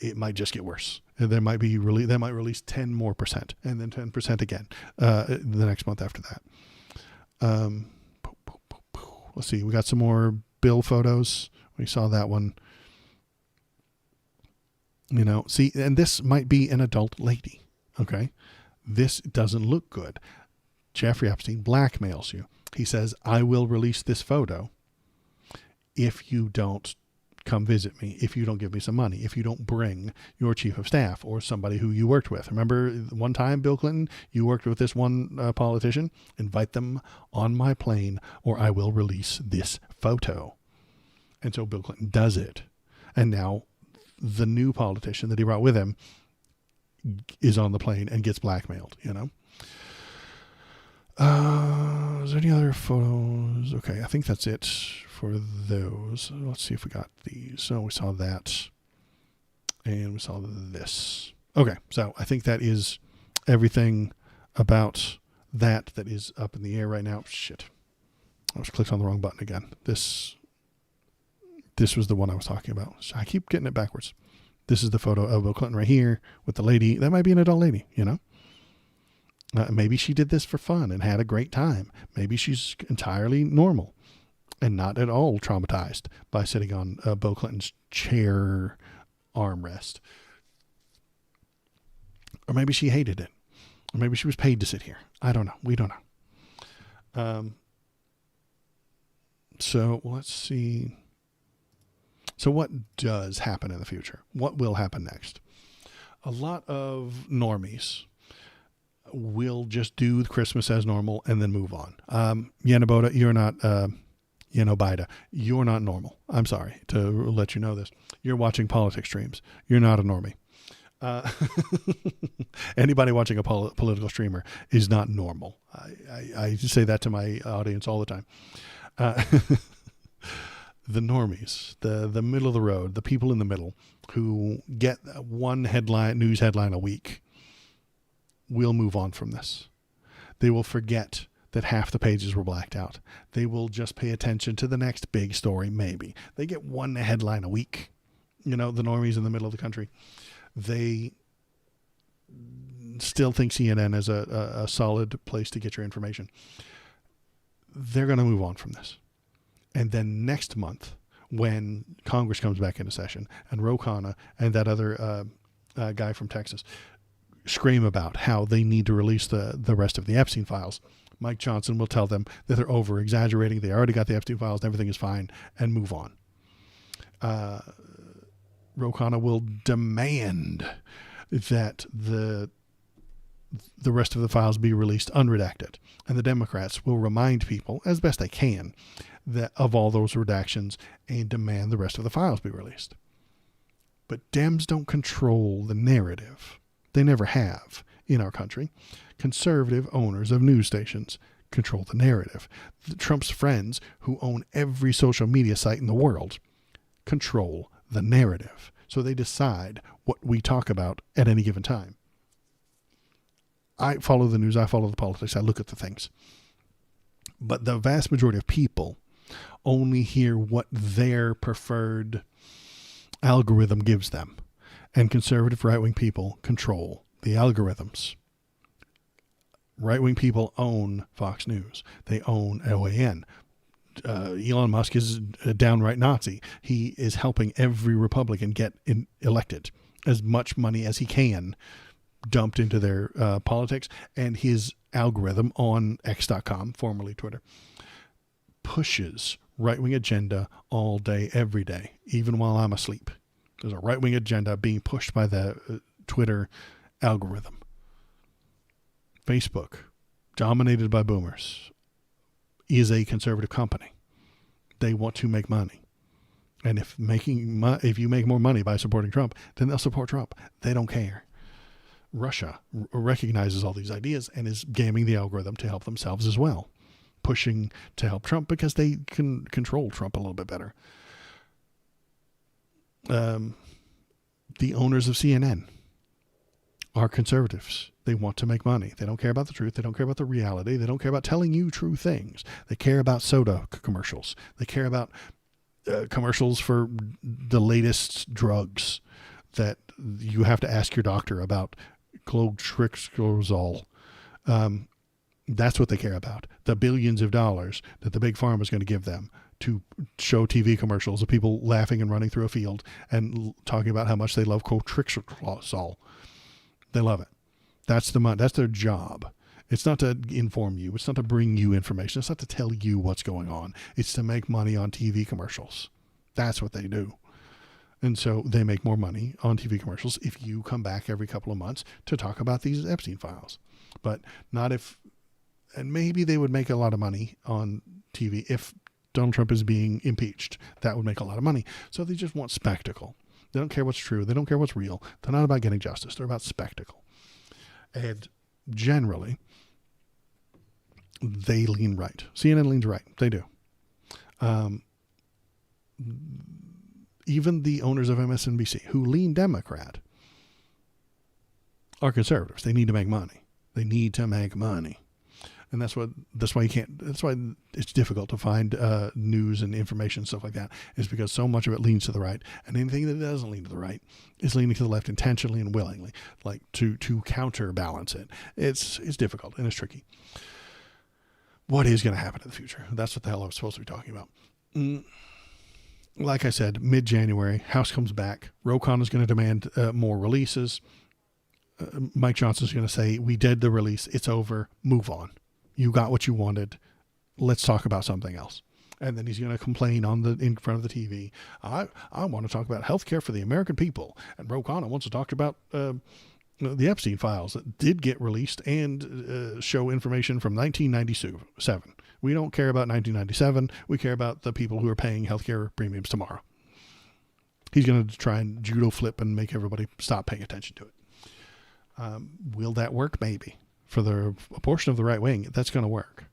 it might just get worse. And they might release 10% more, and then 10% again the next month after that. Let's see. We got some more bill photos. We saw that one. See, and this might be an adult lady. Okay. This doesn't look good. Jeffrey Epstein blackmails you. He says, I will release this photo if you don't come visit me, if you don't give me some money, if you don't bring your chief of staff or somebody who you worked with. Remember one time, Bill Clinton, you worked with this one politician? Invite them on my plane or I will release this photo. And so Bill Clinton does it. And now the new politician that he brought with him is on the plane and gets blackmailed, Is there any other photos? Okay, I think that's it for those. Let's see if we got these. So we saw that. And we saw this. Okay, so I think that is everything about that is up in the air right now. Shit. I just clicked on the wrong button again. This was the one I was talking about. So I keep getting it backwards. This is the photo of Bill Clinton right here with the lady. That might be an adult lady, Maybe she did this for fun and had a great time. Maybe she's entirely normal and not at all traumatized by sitting on Bill Clinton's chair armrest. Or maybe she hated it. Or maybe she was paid to sit here. I don't know. We don't know. So let's see. So what does happen in the future? What will happen next? A lot of normies will just do Christmas as normal and then move on. Yanaboda, you're not, Yanobida, you're not normal. I'm sorry to let you know this. You're watching politics streams. You're not a normie. Anybody watching a political streamer is not normal. I say that to my audience all the time. The normies, the middle of the road, the people in the middle who get one news headline a week will move on from this. They will forget that half the pages were blacked out. They will just pay attention to the next big story, maybe. They get one headline a week. The normies in the middle of the country. They still think CNN is a solid place to get your information. They're going to move on from this. And then next month, when Congress comes back into session and Ro Khanna and that other guy from Texas scream about how they need to release the rest of the Epstein files, Mike Johnson will tell them that they're over-exaggerating. They already got the Epstein files and everything is fine, and move on. Ro Khanna will demand that the rest of the files be released unredacted. And the Democrats will remind people, as best they can, that of all those redactions and demand the rest of the files be released. But Dems don't control the narrative. They never have in our country. Conservative owners of news stations control the narrative. Trump's friends, who own every social media site in the world, control the narrative. So they decide what we talk about at any given time. I follow the news. I follow the politics. I look at the things. But the vast majority of people only hear what their preferred algorithm gives them. And conservative right-wing people control the algorithms. Right-wing people own Fox News. They own OAN. Elon Musk is a downright Nazi. He is helping every Republican get elected. As much money as he can dumped into their politics. And his algorithm on X.com, formerly Twitter, pushes right-wing agenda all day, every day, even while I'm asleep. There's a right-wing agenda being pushed by the Twitter algorithm. Facebook, dominated by boomers, is a conservative company. They want to make money. And if you make more money by supporting Trump, then they'll support Trump. They don't care. Russia recognizes all these ideas and is gaming the algorithm to help themselves as well, pushing to help Trump because they can control Trump a little bit better. The owners of CNN are conservatives. They want to make money. They don't care about the truth. They don't care about the reality. They don't care about telling you true things. They care about soda commercials. They care about commercials for the latest drugs. that you have to ask your doctor about clotrexazole. That's what they care about. The billions of dollars that the big pharma is going to give them to show TV commercials of people laughing and running through a field and talking about how much they love clotrexazole. They love it. That's the money. That's their job. It's not to inform you. It's not to bring you information. It's not to tell you what's going on. It's to make money on TV commercials. That's what they do. And so they make more money on TV commercials if you come back every couple of months to talk about these Epstein files. But not if, and maybe they would make a lot of money on TV if Donald Trump is being impeached. That would make a lot of money. So they just want spectacle. They don't care what's true. They don't care what's real. They're not about getting justice. They're about spectacle. And generally, they lean right. CNN leans right. They do. Even the owners of MSNBC, who lean Democrat, are conservatives. They need to make money. They need to make money. And that's why it's difficult to find news and information, stuff like that, is because so much of it leans to the right, and anything that doesn't lean to the right is leaning to the left intentionally and willingly, like to counterbalance it. It's difficult and it's tricky. What is going to happen in the future? That's what the hell I was supposed to be talking about. Like I said, mid-January, House comes back. Ro Khanna is going to demand more releases. Mike Johnson's going to say, we did the release. It's over. Move on. You got what you wanted. Let's talk about something else. And then he's going to complain in front of the TV. I want to talk about healthcare for the American people. And Ro Khanna wants to talk about the Epstein files that did get released and show information from 1997. We don't care about 1997. We care about the people who are paying healthcare premiums tomorrow. He's going to try and judo flip and make everybody stop paying attention to it. Will that work? Maybe. For a portion of the right wing, that's going to work.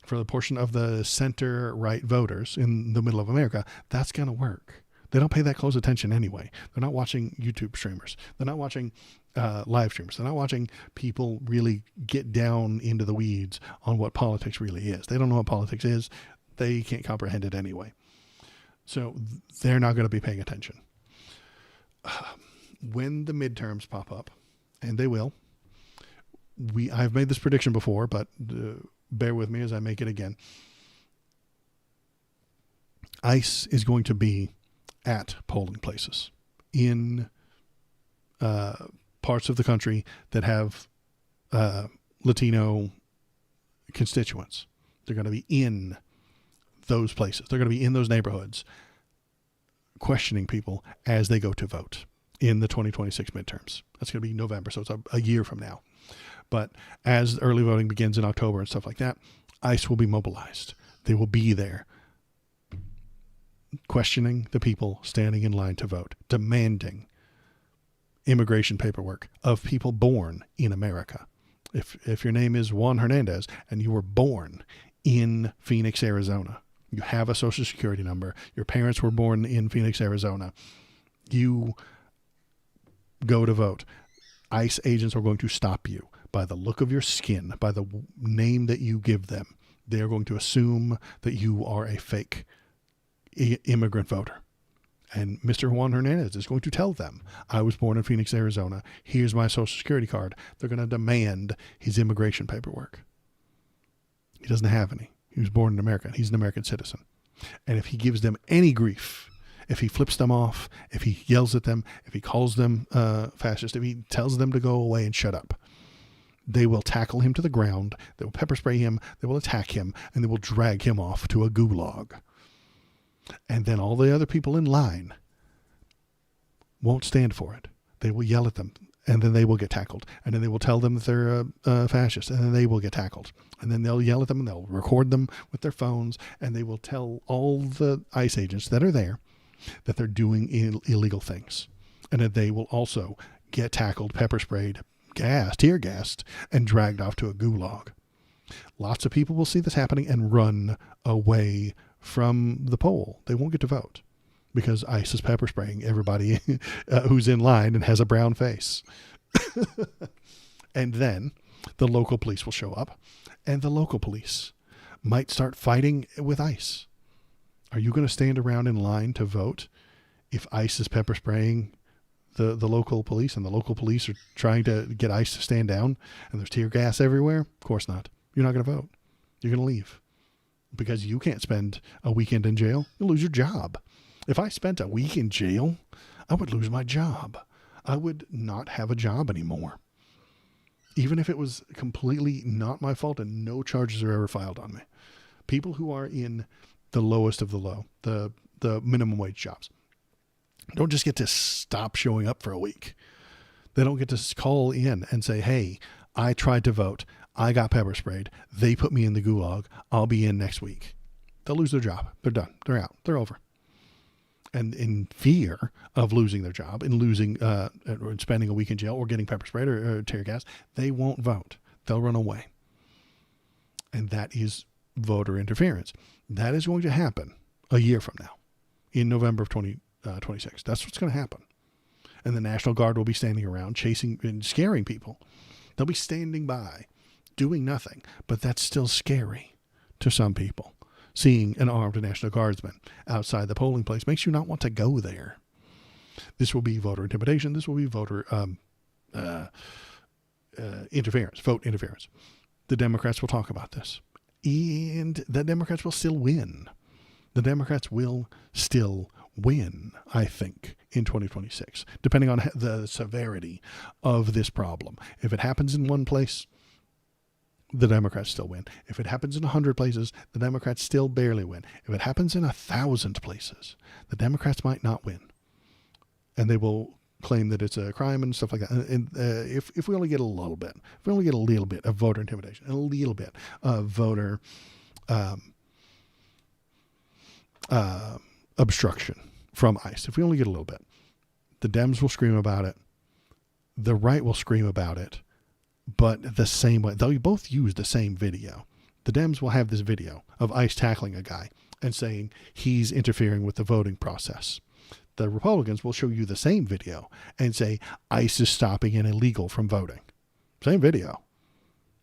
For the portion of the center-right voters in the middle of America, that's going to work. They don't pay that close attention anyway. They're not watching YouTube streamers. They're not watching live streamers. They're not watching people really get down into the weeds on what politics really is. They don't know what politics is. They can't comprehend it anyway. So they're not going to be paying attention. When the midterms pop up, and they will, I've made this prediction before, but bear with me as I make it again. ICE is going to be at polling places in parts of the country that have Latino constituents. They're going to be in those places. They're going to be in those neighborhoods questioning people as they go to vote in the 2026 midterms. That's going to be November, so it's a year from now. But as early voting begins in October and stuff like that, ICE will be mobilized. They will be there questioning the people standing in line to vote, demanding immigration paperwork of people born in America. If your name is Juan Hernandez and you were born in Phoenix, Arizona, you have a social security number, your parents were born in Phoenix, Arizona, you go to vote. ICE agents are going to stop you by the look of your skin, by the name that you give them. They are going to assume that you are a fake immigrant voter. And Mr. Juan Hernandez is going to tell them, I was born in Phoenix, Arizona. Here's my social security card. They're going to demand his immigration paperwork. He doesn't have any. He was born in America. He's an American citizen. And if he gives them any grief, if he flips them off, if he yells at them, if he calls them fascist, if he tells them to go away and shut up, they will tackle him to the ground. They will pepper spray him. They will attack him, and they will drag him off to a gulag. And then all the other people in line won't stand for it. They will yell at them, and then they will get tackled. And then they will tell them that they're fascist, and then they will get tackled. And then they'll yell at them, and they'll record them with their phones, and they will tell all the ICE agents that are there that they're doing illegal things. And that they will also get tackled, pepper sprayed, tear gassed, and dragged off to a gulag. Lots of people will see this happening and run away from the poll. They won't get to vote because ICE is pepper spraying everybody who's in line and has a brown face. And then the local police will show up, and the local police might start fighting with ICE. Are you going to stand around in line to vote if ICE is pepper spraying the local police, and the local police are trying to get ICE to stand down, and there's tear gas everywhere? Of course not. You're not going to vote. You're going to leave because you can't spend a weekend in jail. You'll lose your job. If I spent a week in jail, I would lose my job. I would not have a job anymore. Even if it was completely not my fault and no charges are ever filed on me. People who are in the lowest of the low, the minimum wage jobs, don't just get to stop showing up for a week. They don't get to call in and say, hey, I tried to vote. I got pepper sprayed. They put me in the gulag. I'll be in next week. They'll lose their job. They're done. They're out. They're over. And in fear of losing their job and losing, or spending a week in jail or getting pepper sprayed or tear gas, they won't vote. They'll run away. And that is voter interference. That is going to happen a year from now in November of 2026. That's what's going to happen. And the National Guard will be standing around chasing and scaring people. They'll be standing by doing nothing, but that's still scary to some people. Seeing an armed National Guardsman outside the polling place makes you not want to go there. This will be voter intimidation. This will be voter interference, vote interference. The Democrats will talk about this. And the Democrats will still win. The Democrats will still win, I think, in 2026, depending on the severity of this problem. If it happens in one place, the Democrats still win. If it happens in 100 places, the Democrats still barely win. If it happens in 1,000 places, the Democrats might not win. And they will claim that it's a crime and stuff like that. And if we only get a little bit, of voter intimidation, a little bit of voter obstruction from ICE, if we only get a little bit, the Dems will scream about it. The right will scream about it. But the same way, they'll both use the same video. The Dems will have this video of ICE tackling a guy and saying he's interfering with the voting process. The Republicans will show you the same video and say ICE is stopping an illegal from voting. Same video.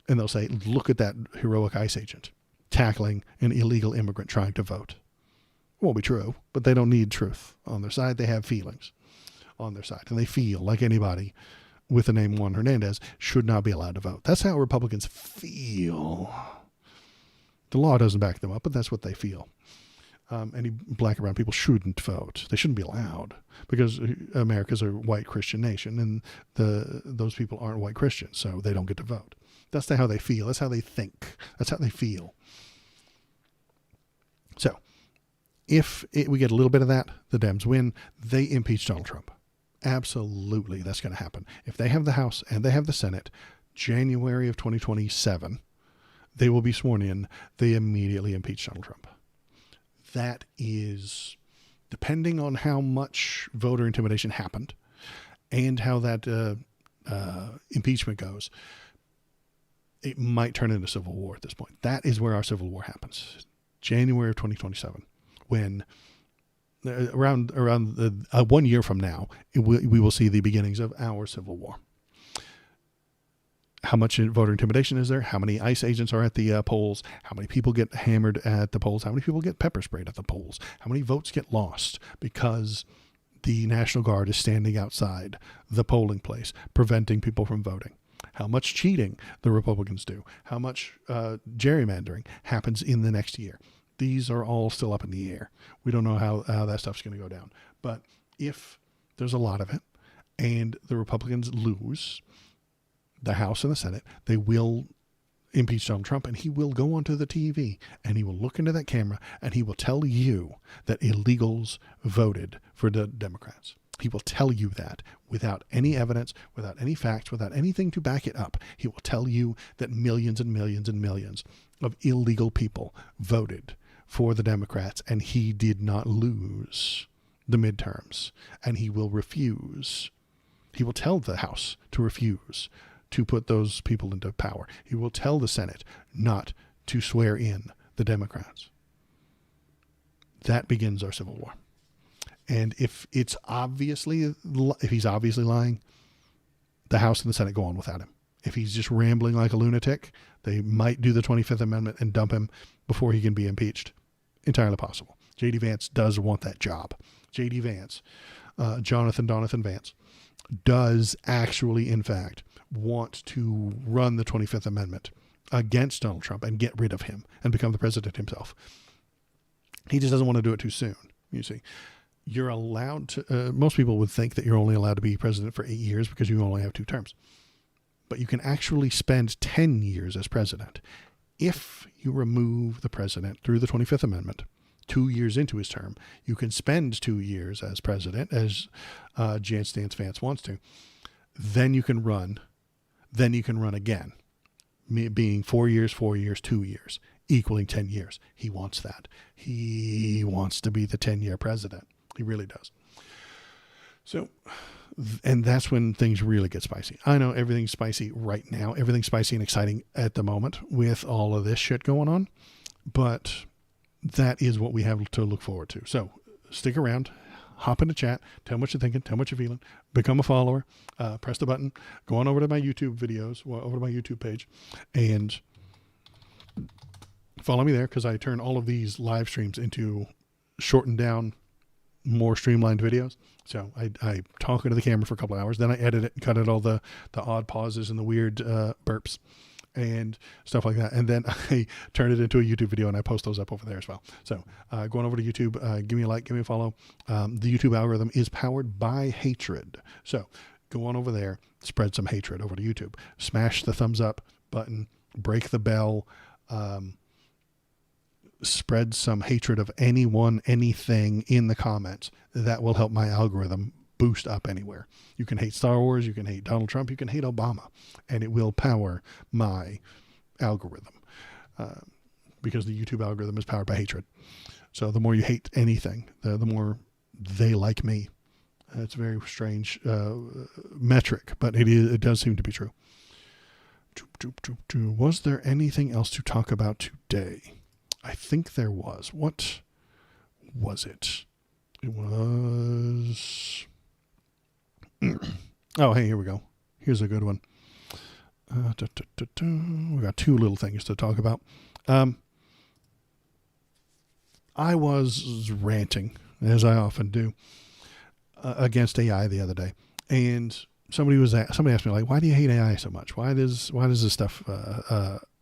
And they'll say, look at that heroic ICE agent tackling an illegal immigrant trying to vote. It won't be true, but they don't need truth on their side. They have feelings on their side, and they feel like anybody with the name Juan Hernandez should not be allowed to vote. That's how Republicans feel. The law doesn't back them up, but that's what they feel. Any black and brown people shouldn't vote. They shouldn't be allowed because America's a white Christian nation, and those people aren't white Christians, so they don't get to vote. That's how they feel. That's how they think. That's how they feel. So if we get a little bit of that, the Dems win. They impeach Donald Trump. Absolutely, that's going to happen. If they have the House and they have the Senate, January of 2027, they will be sworn in. They immediately impeach Donald Trump. That is, depending on how much voter intimidation happened and how that impeachment goes, it might turn into civil war at this point. That is where our civil war happens. January of 2027, when around 1 year from now, we will see the beginnings of our civil war. How much voter intimidation is there? How many ICE agents are at the polls? How many people get hammered at the polls? How many people get pepper sprayed at the polls? How many votes get lost because the National Guard is standing outside the polling place, preventing people from voting? How much cheating the Republicans do? How much gerrymandering happens in the next year? These are all still up in the air. We don't know how that stuff's going to go down. But if there's a lot of it and the Republicans lose the House and the Senate, they will impeach Donald Trump, and he will go onto the TV and he will look into that camera and he will tell you that illegals voted for the Democrats. He will tell you that without any evidence, without any facts, without anything to back it up. He will tell you that millions and millions and millions of illegal people voted for the Democrats, and he did not lose the midterms, and he will refuse. He will tell the House to refuse to put those people into power. He will tell the Senate not to swear in the Democrats. That begins our civil war. And if he's obviously lying, the House and the Senate go on without him. If he's just rambling like a lunatic, they might do the 25th Amendment and dump him before he can be impeached. Entirely possible. J.D. Vance does want that job. J.D. Vance, Jonathan Vance, does actually, in fact, want to run the 25th Amendment against Donald Trump and get rid of him and become the president himself. He just doesn't want to do it too soon. You see, you're allowed to, most people would think that you're only allowed to be president for 8 years because you only have 2 terms. But you can actually spend 10 years as president if you remove the president through the 25th Amendment 2 years into his term. You can spend 2 years as president, as Jan Stance Vance wants to. Then you can run. Then you can run again, being 4 years, 4 years, 2 years, equaling 10 years. He wants that. He wants to be the 10-year president. He really does. So, and that's when things really get spicy. I know everything's spicy right now. Everything's spicy and exciting at the moment with all of this shit going on. But that is what we have to look forward to. So stick around, hop into chat, tell me what you're thinking, tell me what you're feeling, become a follower, press the button, go on over to my YouTube videos, over to my YouTube page, and follow me there, because I turn all of these live streams into shortened down, more streamlined videos. So I talk into the camera for a couple of hours, then I edit it and cut out all the odd pauses and the weird burps and stuff like that. And then I turn it into a YouTube video and I post those up over there as well. So going over to YouTube, give me a like, give me a follow. The YouTube algorithm is powered by hatred. So go on over there, spread some hatred over to YouTube. Smash the thumbs up button, break the bell, spread some hatred of anyone, anything in the comments. That will help my algorithm boost up anywhere. You can hate Star Wars, you can hate Donald Trump, you can hate Obama, and it will power my algorithm, because the YouTube algorithm is powered by hatred. So the more you hate anything, the more they like me. It's a very strange metric, but it does seem to be true. Was there anything else to talk about today? I think there was. What was it? It was... Oh, hey, here we go. Here's a good one. We got 2 little things to talk about. I was ranting, as I often do, against AI the other day, and somebody asked me, like, why do you hate AI so much? Why does this stuff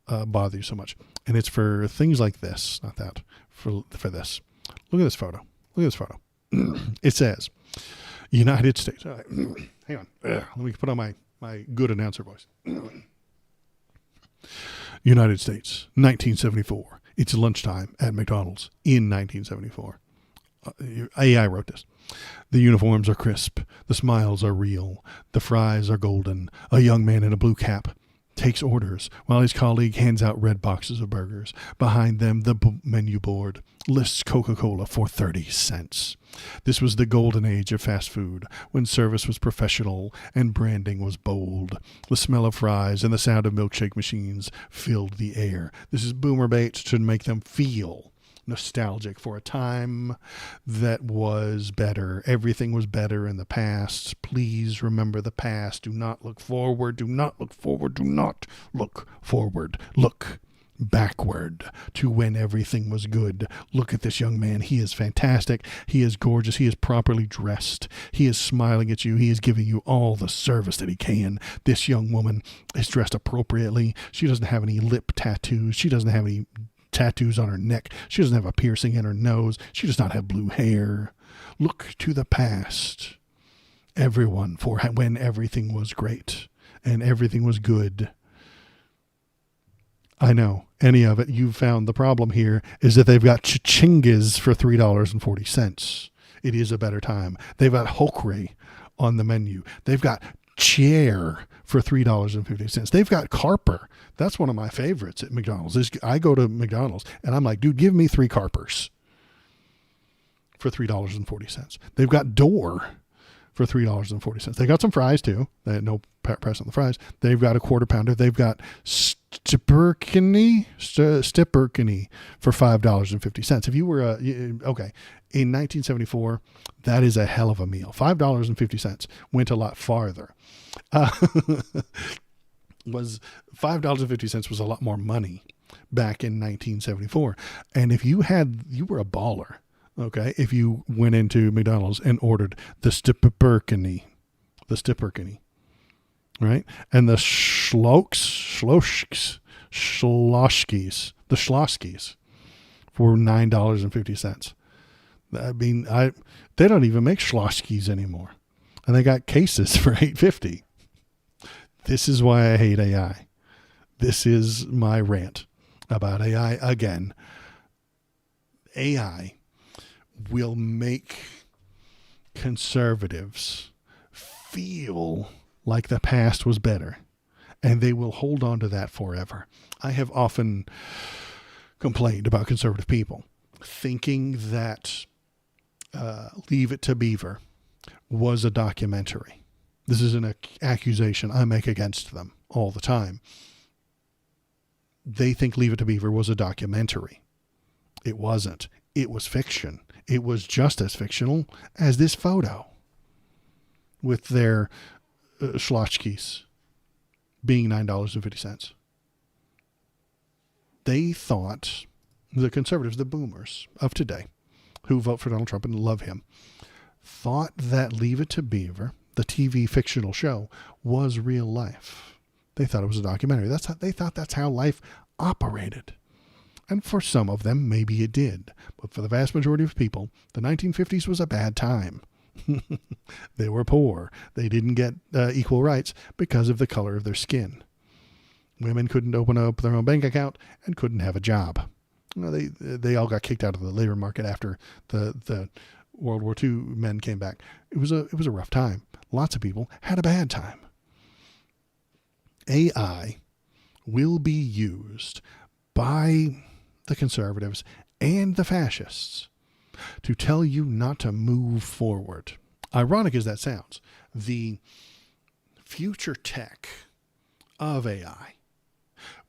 bother you so much? And it's for things like this, not that. For this. Look at this photo. Look at this photo. It says, United States. All right. Hang on. Let me put on my good announcer voice. United States, 1974. It's lunchtime at McDonald's in 1974. AI wrote this. The uniforms are crisp. The smiles are real. The fries are golden. A young man in a blue cap takes orders while his colleague hands out red boxes of burgers. Behind them, the menu board lists Coca-Cola for 30 cents. This was the golden age of fast food, when service was professional and branding was bold. The smell of fries and the sound of milkshake machines filled the air. This is boomer bait to make them feel nostalgic for a time that was better. Everything was better in the past. Please remember the past. Do not look forward. Do not look forward. Do not look forward. Look backward to when everything was good. Look at this young man. He is fantastic. He is gorgeous. He is properly dressed. He is smiling at you. He is giving you all the service that he can. This young woman is dressed appropriately. She doesn't have any lip tattoos. She doesn't have any tattoos on her neck. She doesn't have a piercing in her nose. She does not have blue hair. Look to the past. Everyone, for when everything was great and everything was good. I know, any of it. You've found the problem here is that they've got chichingas for $3.40. It is a better time. They've got hokre on the menu. They've got chair for $3.50. They've got carper. That's one of my favorites at McDonald's. I go to McDonald's and I'm like, dude, give me 3 carpers for $3.40. They've got door for $3.40. They got some fries too. They had no price on the fries. They've got a quarter pounder. They've got stipperkini for $5.50. If you were okay, in 1974, that is a hell of a meal. $5.50 went a lot farther. Was $5.50 was a lot more money back in 1974. And if you were a baller. Okay, if you went into McDonald's and ordered the stipperkini the Stipperkiny, right? And the Schloskis, the Schloskis for $9.50. I mean, they don't even make Schloskis anymore. And they got cases for $8.50. This is why I hate AI. This is my rant about AI again. AI will make conservatives feel like the past was better, and they will hold on to that forever. I have often complained about conservative people thinking that Leave It to Beaver was a documentary. This is an accusation I make against them all the time. They think Leave It to Beaver was a documentary. It wasn't. It was fiction. It was just as fictional as this photo with their Schlotzkis being $9.50. They thought, the conservatives, the boomers of today, who vote for Donald Trump and love him, thought that Leave It to Beaver, the TV fictional show, was real life. They thought it was a documentary. They thought that's how life operated. And for some of them, maybe it did. But for the vast majority of people, the 1950s was a bad time. They were poor. They didn't get equal rights because of the color of their skin. Women couldn't open up their own bank account and couldn't have a job. You know, they all got kicked out of the labor market after the World War II men came back. It was a rough time. Lots of people had a bad time. AI will be used by the conservatives and the fascists to tell you not to move forward. Ironic as that sounds, the future tech of AI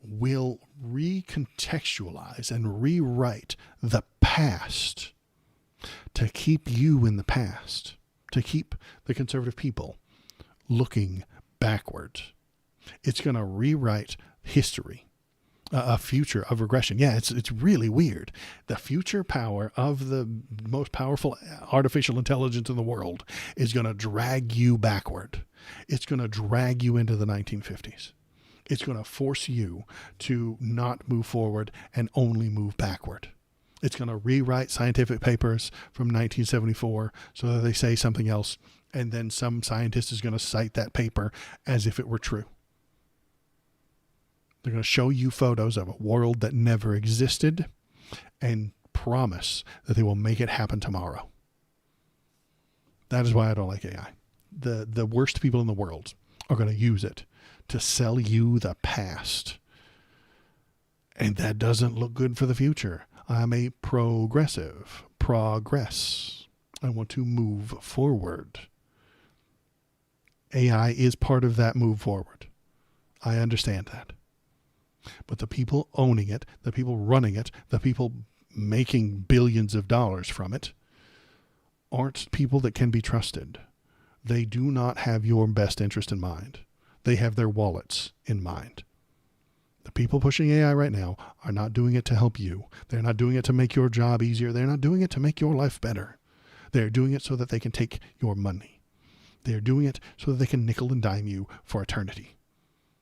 will recontextualize and rewrite the past to keep you in the past, to keep the conservative people looking backward. It's going to rewrite history. A future of regression. Yeah, it's really weird. The future power of the most powerful artificial intelligence in the world is going to drag you backward. It's going to drag you into the 1950s. It's going to force you to not move forward and only move backward. It's going to rewrite scientific papers from 1974 so that they say something else, and then some scientist is going to cite that paper as if it were true. They're going to show you photos of a world that never existed and promise that they will make it happen tomorrow. That is why I don't like AI. The worst people in the world are going to use it to sell you the past. And that doesn't look good for the future. I'm a progressive. Progress. I want to move forward. AI is part of that move forward. I understand that. But the people owning it, the people running it, the people making billions of dollars from it aren't people that can be trusted. They do not have your best interest in mind. They have their wallets in mind. The people pushing AI right now are not doing it to help you. They're not doing it to make your job easier. They're not doing it to make your life better. They're doing it so that they can take your money. They're doing it so that they can nickel and dime you for eternity.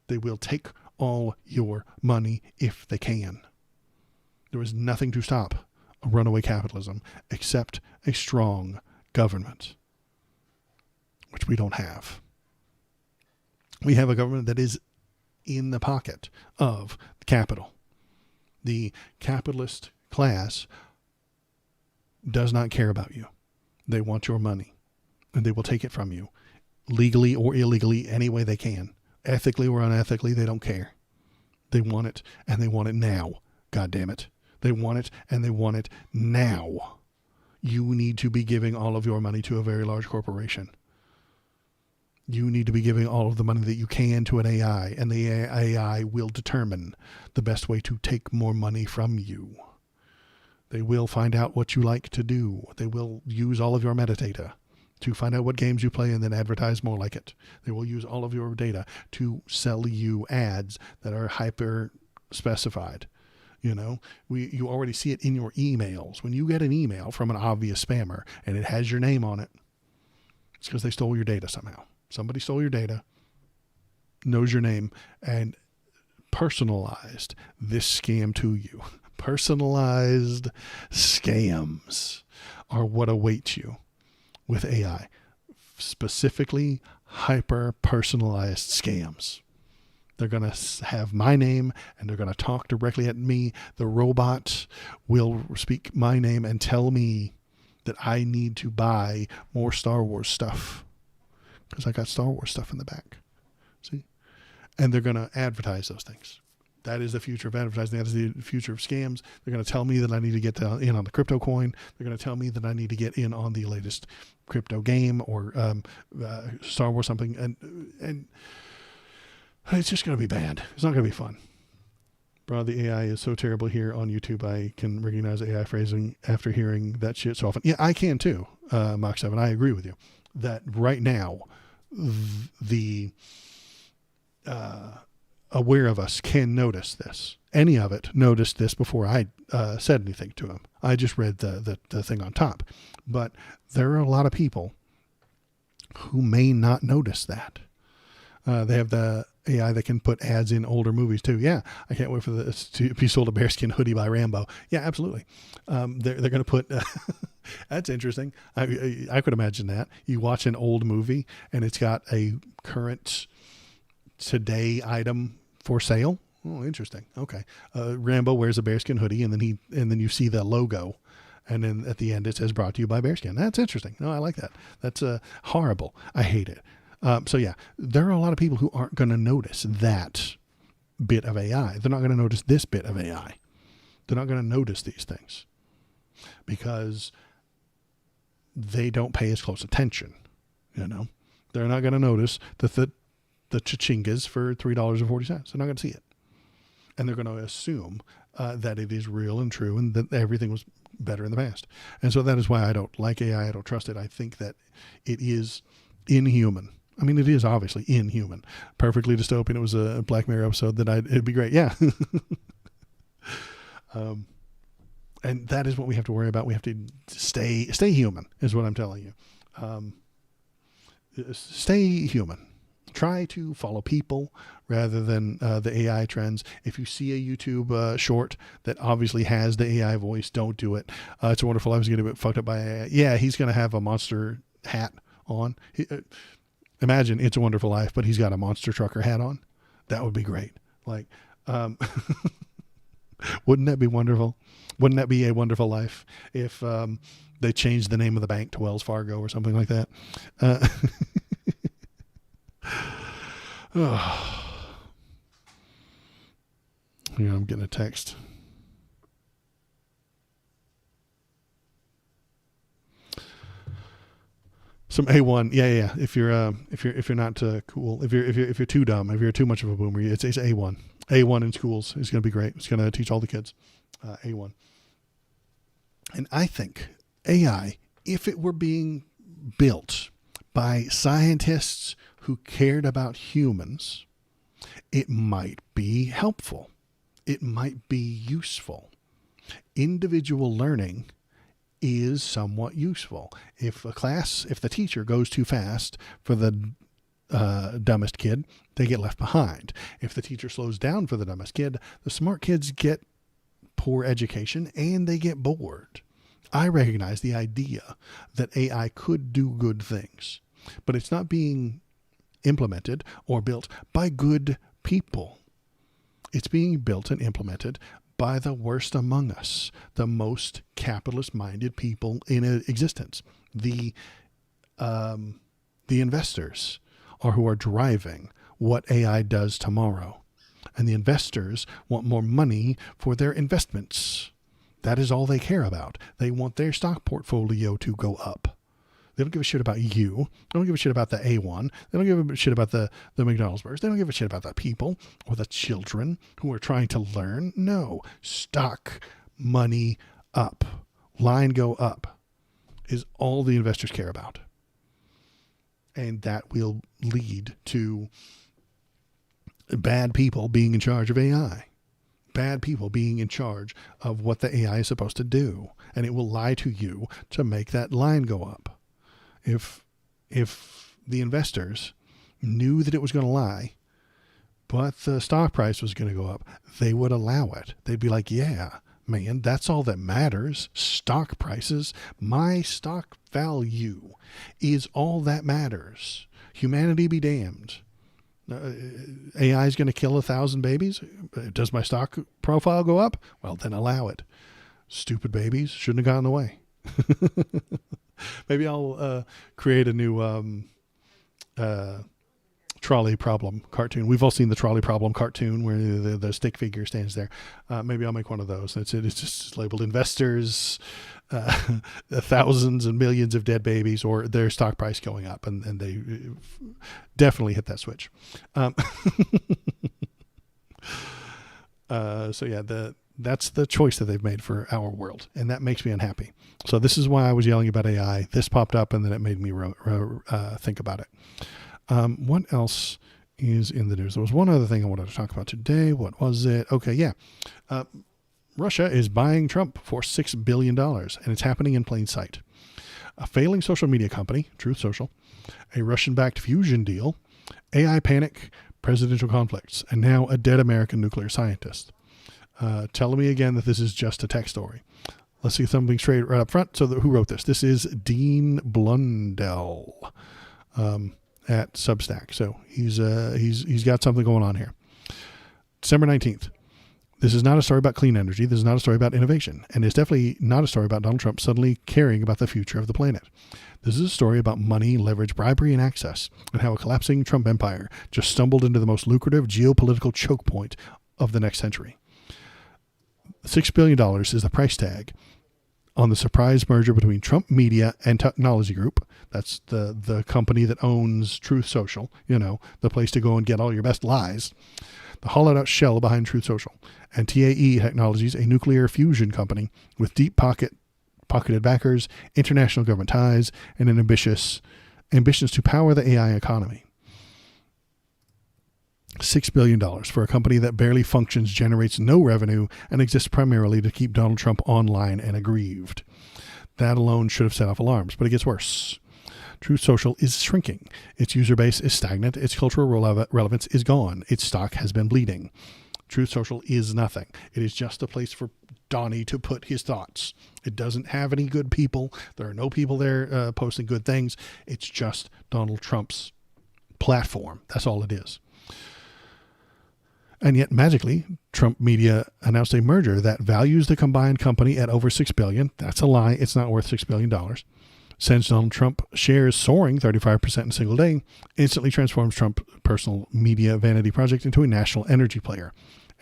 They will take all your money if they can. There is nothing to stop a runaway capitalism except a strong government, which we don't have. We have a government that is in the pocket of the capital. The capitalist class does not care about you. They want your money, and they will take it from you, legally or illegally, any way they can. Ethically or unethically, they don't care. They want it, and they want it now. God damn it. They want it, and they want it now. You need to be giving all of your money to a very large corporation. You need to be giving all of the money that you can to an AI, and the AI will determine the best way to take more money from you. They will find out what you like to do. They will use all of your metadata to find out what games you play and then advertise more like it. They will use all of your data to sell you ads that are hyper specified. You know, you already see it in your emails. When you get an email from an obvious spammer and it has your name on it, it's because they stole your data somehow. Somebody stole your data, knows your name, and personalized this scam to you. Personalized scams are what awaits you with AI. Specifically, hyper-personalized scams. They're going to have my name and they're going to talk directly at me. The robot will speak my name and tell me that I need to buy more Star Wars stuff because I got Star Wars stuff in the back. See? And they're going to advertise those things. That is the future of advertising. That is the future of scams. They're going to tell me that I need to get in on the crypto coin. They're going to tell me that I need to get in on the latest crypto game or Star Wars something. And it's just going to be bad. It's not going to be fun. Bro, the AI is so terrible here on YouTube. I can recognize AI phrasing after hearing that shit so often. Yeah, I can too, Mach 7. I agree with you that right now the aware of us can notice this. Any of it noticed this before I said anything to him. I just read the thing on top. But there are a lot of people who may not notice that. They have the AI that can put ads in older movies too. Yeah, I can't wait for this to be sold a bearskin hoodie by Rambo. Yeah, absolutely. They're going to put... That's interesting. I could imagine that. You watch an old movie and it's got a current today item for sale. Oh, interesting. Okay. Rambo wears a bearskin hoodie and then you see the logo and then at the end it says brought to you by Bearskin. That's interesting. No, I like that. That's horrible. I hate it. So yeah, there are a lot of people who aren't going to notice that bit of AI. They're not going to notice this bit of AI. They're not going to notice these things because they don't pay as close attention. You know, they're not going to notice that the chichingas for $3.40. They're not going to see it. And they're going to assume that it is real and true and that everything was better in the past. And so that is why I don't like AI. I don't trust it. I think that it is inhuman. I mean, it is obviously inhuman. Perfectly dystopian. It was a Black Mirror episode that it'd be great. Yeah. And that is what we have to worry about. We have to stay human is what I'm telling you. Stay human. Try to follow people rather than the AI trends. If you see a YouTube short that obviously has the AI voice, don't do it. It's a Wonderful Life is going to get fucked up by AI. Yeah, he's going to have a monster hat on. Imagine It's a Wonderful Life, but he's got a monster trucker hat on. That would be great. Like, wouldn't that be wonderful? Wouldn't that be a wonderful life if they changed the name of the bank to Wells Fargo or something like that? Yeah, I'm getting a text. Some A1, yeah. If you're not cool, if you're too dumb, if you're too much of a boomer, it's A1. A1 in schools is going to be great. It's going to teach all the kids A1. And I think AI, if it were being built by scientists who cared about humans, it might be helpful. It might be useful. Individual learning is somewhat useful. If the teacher goes too fast for the dumbest kid, they get left behind. If the teacher slows down for the dumbest kid, the smart kids get poor education and they get bored. I recognize the idea that AI could do good things, but it's not being implemented or built by good people. It's being built and implemented by the worst among us, the most capitalist-minded people in existence. The investors are who are driving what AI does tomorrow. And the investors want more money for their investments. That is all they care about. They want their stock portfolio to go up. They don't give a shit about you. They don't give a shit about the A1. They don't give a shit about the McDonald's burgers. They don't give a shit about the people or the children who are trying to learn. No. Stock money up. Line go up is all the investors care about. And that will lead to bad people being in charge of AI. Bad people being in charge of what the AI is supposed to do. And it will lie to you to make that line go up. If the investors knew that it was going to lie, but the stock price was going to go up, they would allow it. They'd be like, yeah, man, that's all that matters. Stock prices, my stock value is all that matters. Humanity be damned. AI is going to kill 1,000 babies. Does my stock profile go up? Well, then allow it. Stupid babies shouldn't have gotten in the way. Maybe I'll create a new trolley problem cartoon. We've all seen the trolley problem cartoon where the stick figure stands there. Maybe I'll make one of those. It's just labeled investors, thousands and millions of dead babies, or their stock price going up, and they definitely hit that switch. So yeah, that's the choice that they've made for our world, and that makes me unhappy. So this is why I was yelling about AI. This popped up, and then it made me think about it. What else is in the news? There was one other thing I wanted to talk about today. What was it? Okay, yeah. Russia is buying Trump for $6 billion, and it's happening in plain sight. A failing social media company, Truth Social, a Russian-backed fusion deal, AI panic, presidential conflicts, and now a dead American nuclear scientist. Telling me again that this is just a tech story. Let's see something straight right up front. So who wrote this? This is Dean Blundell at Substack. So he's got something going on here. December 19th. This is not a story about clean energy. This is not a story about innovation. And it's definitely not a story about Donald Trump suddenly caring about the future of the planet. This is a story about money, leverage, bribery, and access, and how a collapsing Trump empire just stumbled into the most lucrative geopolitical choke point of the next century. $6 billion is the price tag on the surprise merger between Trump Media and Technology Group. That's the company that owns Truth Social, the place to go and get all your best lies. The hollowed out shell behind Truth Social. And TAE Technologies, a nuclear fusion company with deep pocketed backers, international government ties, and an ambitions to power the AI economy. $6 billion for a company that barely functions, generates no revenue, and exists primarily to keep Donald Trump online and aggrieved. That alone should have set off alarms, but it gets worse. Truth Social is shrinking. Its user base is stagnant. Its cultural relevance is gone. Its stock has been bleeding. Truth Social is nothing. It is just a place for Donnie to put his thoughts. It doesn't have any good people. There are no people there posting good things. It's just Donald Trump's platform. That's all it is. And yet, magically, Trump Media announced a merger that values the combined company at over $6 billion. That's a lie. It's not worth $6 billion. Sends Donald Trump shares soaring 35% in a single day, instantly transforms Trump's personal media vanity project into a national energy player.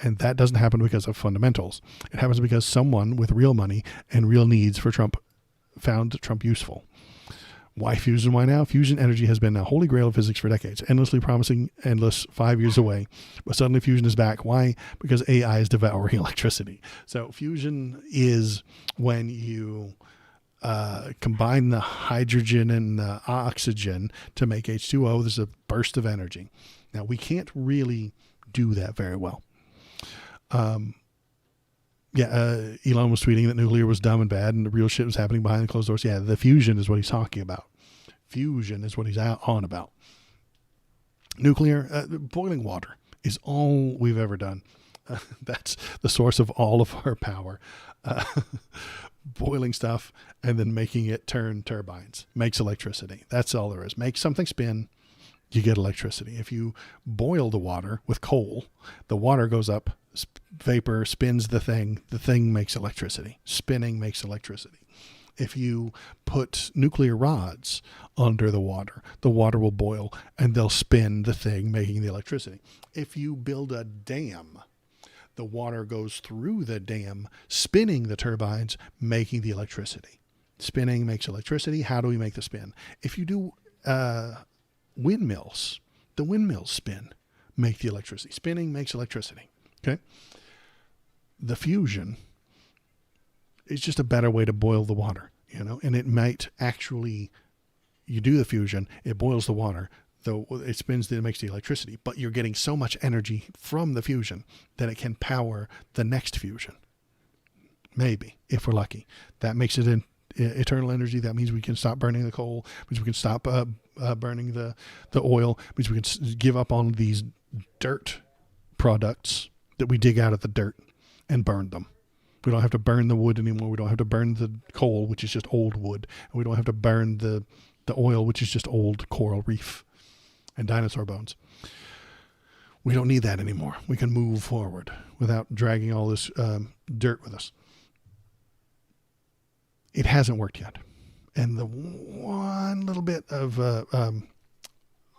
And that doesn't happen because of fundamentals. It happens because someone with real money and real needs for Trump found Trump useful. Why fusion? Why now? Fusion energy has been a holy grail of physics for decades, endlessly promising, endless 5 years away. But suddenly fusion is back. Why? Because AI is devouring electricity. So fusion is when you combine the hydrogen and the oxygen to make H2O. There's a burst of energy. Now, we can't really do that very well. Elon was tweeting that nuclear was dumb and bad and the real shit was happening behind the closed doors. Yeah, the fusion is what he's talking about. Fusion is what he's on about. Nuclear, boiling water is all we've ever done. That's the source of all of our power. Boiling stuff and then making it turn turbines makes electricity. That's all there is. Make something spin, you get electricity. If you boil the water with coal, the water goes up, vapor spins the thing makes electricity. Spinning makes electricity. If you put nuclear rods under the water will boil and they'll spin the thing making the electricity. If you build a dam, the water goes through the dam, spinning the turbines, making the electricity. Spinning makes electricity. How do we make the spin? If you do windmills, the windmills spin, make the electricity. Spinning makes electricity. Okay. The fusion is just a better way to boil the water, and it might actually, you do the fusion, it boils the water, though it spins, it makes the electricity, but you're getting so much energy from the fusion that it can power the next fusion. Maybe, if we're lucky. That makes it eternal energy. That means we can stop burning the coal, means we can stop burning the oil, means we can give up on these dirt products that we dig out of the dirt and burn them. We don't have to burn the wood anymore. We don't have to burn the coal, which is just old wood. And we don't have to burn the oil, which is just old coral reef and dinosaur bones. We don't need that anymore. We can move forward without dragging all this dirt with us. It hasn't worked yet. And the one little bit of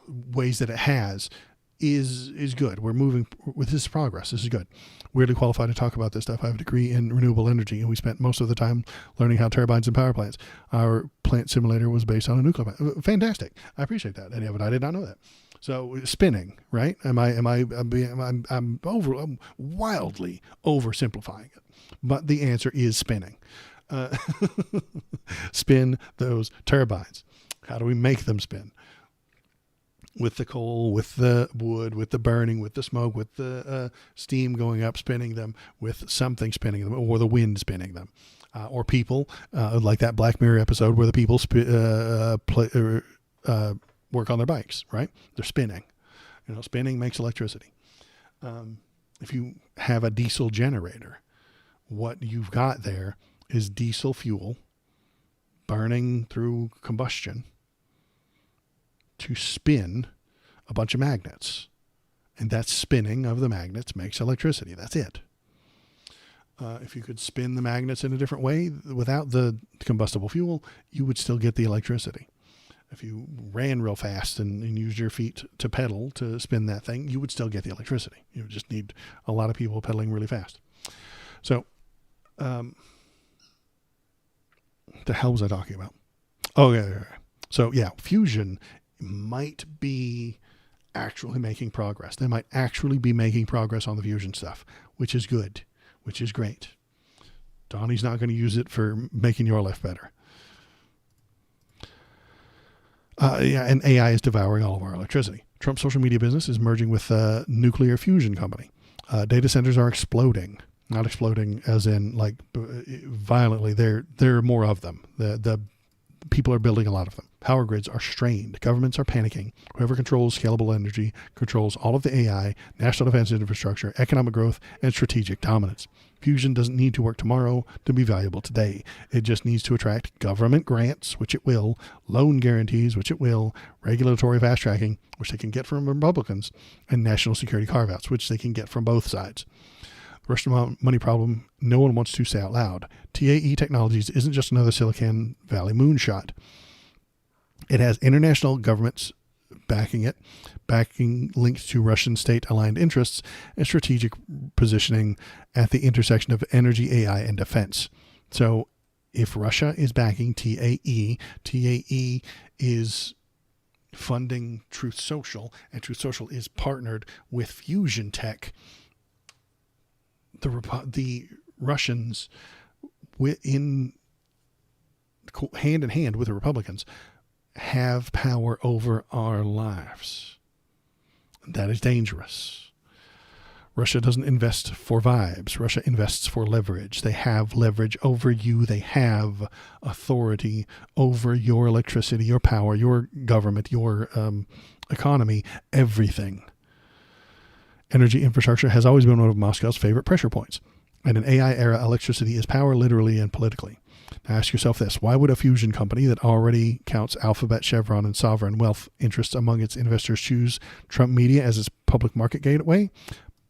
ways that it has is good. We're moving with this progress. This is good. Weirdly qualified to talk about this stuff. I have a degree in renewable energy, and we spent most of the time learning how turbines and power plants. Our plant simulator was based on a nuclear plant. Fantastic. I appreciate that. Any of it? I did not know that. So spinning, right? I'm wildly oversimplifying it, but the answer is spinning. Spin those turbines. How do we make them spin? With the coal, with the wood, with the burning, with the smoke, with the steam going up, spinning them, with something spinning them, or the wind spinning them, or people, like that Black Mirror episode where the people work on their bikes, right? They're spinning. Spinning makes electricity. If you have a diesel generator, what you've got there is diesel fuel burning through combustion to spin a bunch of magnets. And that spinning of the magnets makes electricity. That's it. If you could spin the magnets in a different way without the combustible fuel, you would still get the electricity. If you ran real fast and used your feet to pedal to spin that thing, you would still get the electricity. You would just need a lot of people pedaling really fast. So, the hell was I talking about? Oh, yeah. So, yeah, fusion might be actually making progress. They might actually be making progress on the fusion stuff, which is good, which is great. Donnie's not going to use it for making your life better. And AI is devouring all of our electricity. Trump's social media business is merging with a nuclear fusion company. Data centers are exploding. Not exploding as in like violently. There are more of them. The people are building a lot of them. Power grids are strained. Governments are panicking. Whoever controls scalable energy controls all of the AI, national defense infrastructure, economic growth, and strategic dominance. Fusion doesn't need to work tomorrow to be valuable today. It just needs to attract government grants, which it will, loan guarantees, which it will, regulatory fast tracking, which they can get from Republicans, and national security carve-outs, which they can get from both sides. The Russian money problem no one wants to say out loud. TAE Technologies isn't just another Silicon Valley moonshot. It has international governments backing it, backing linked to Russian state-aligned interests and strategic positioning at the intersection of energy, AI, and defense. So if Russia is backing TAE, TAE is funding Truth Social, and Truth Social is partnered with Fusion Tech. The Russians, hand in hand with the Republicans, have power over our lives. That is dangerous. Russia doesn't invest for vibes. Russia invests for leverage. They have leverage over you. They have authority over your electricity, your power, your government, your economy, everything. Energy infrastructure has always been one of Moscow's favorite pressure points. In an AI era, electricity is power literally and politically. Now ask yourself this. Why would a fusion company that already counts Alphabet, Chevron, and sovereign wealth interests among its investors choose Trump Media as its public market gateway?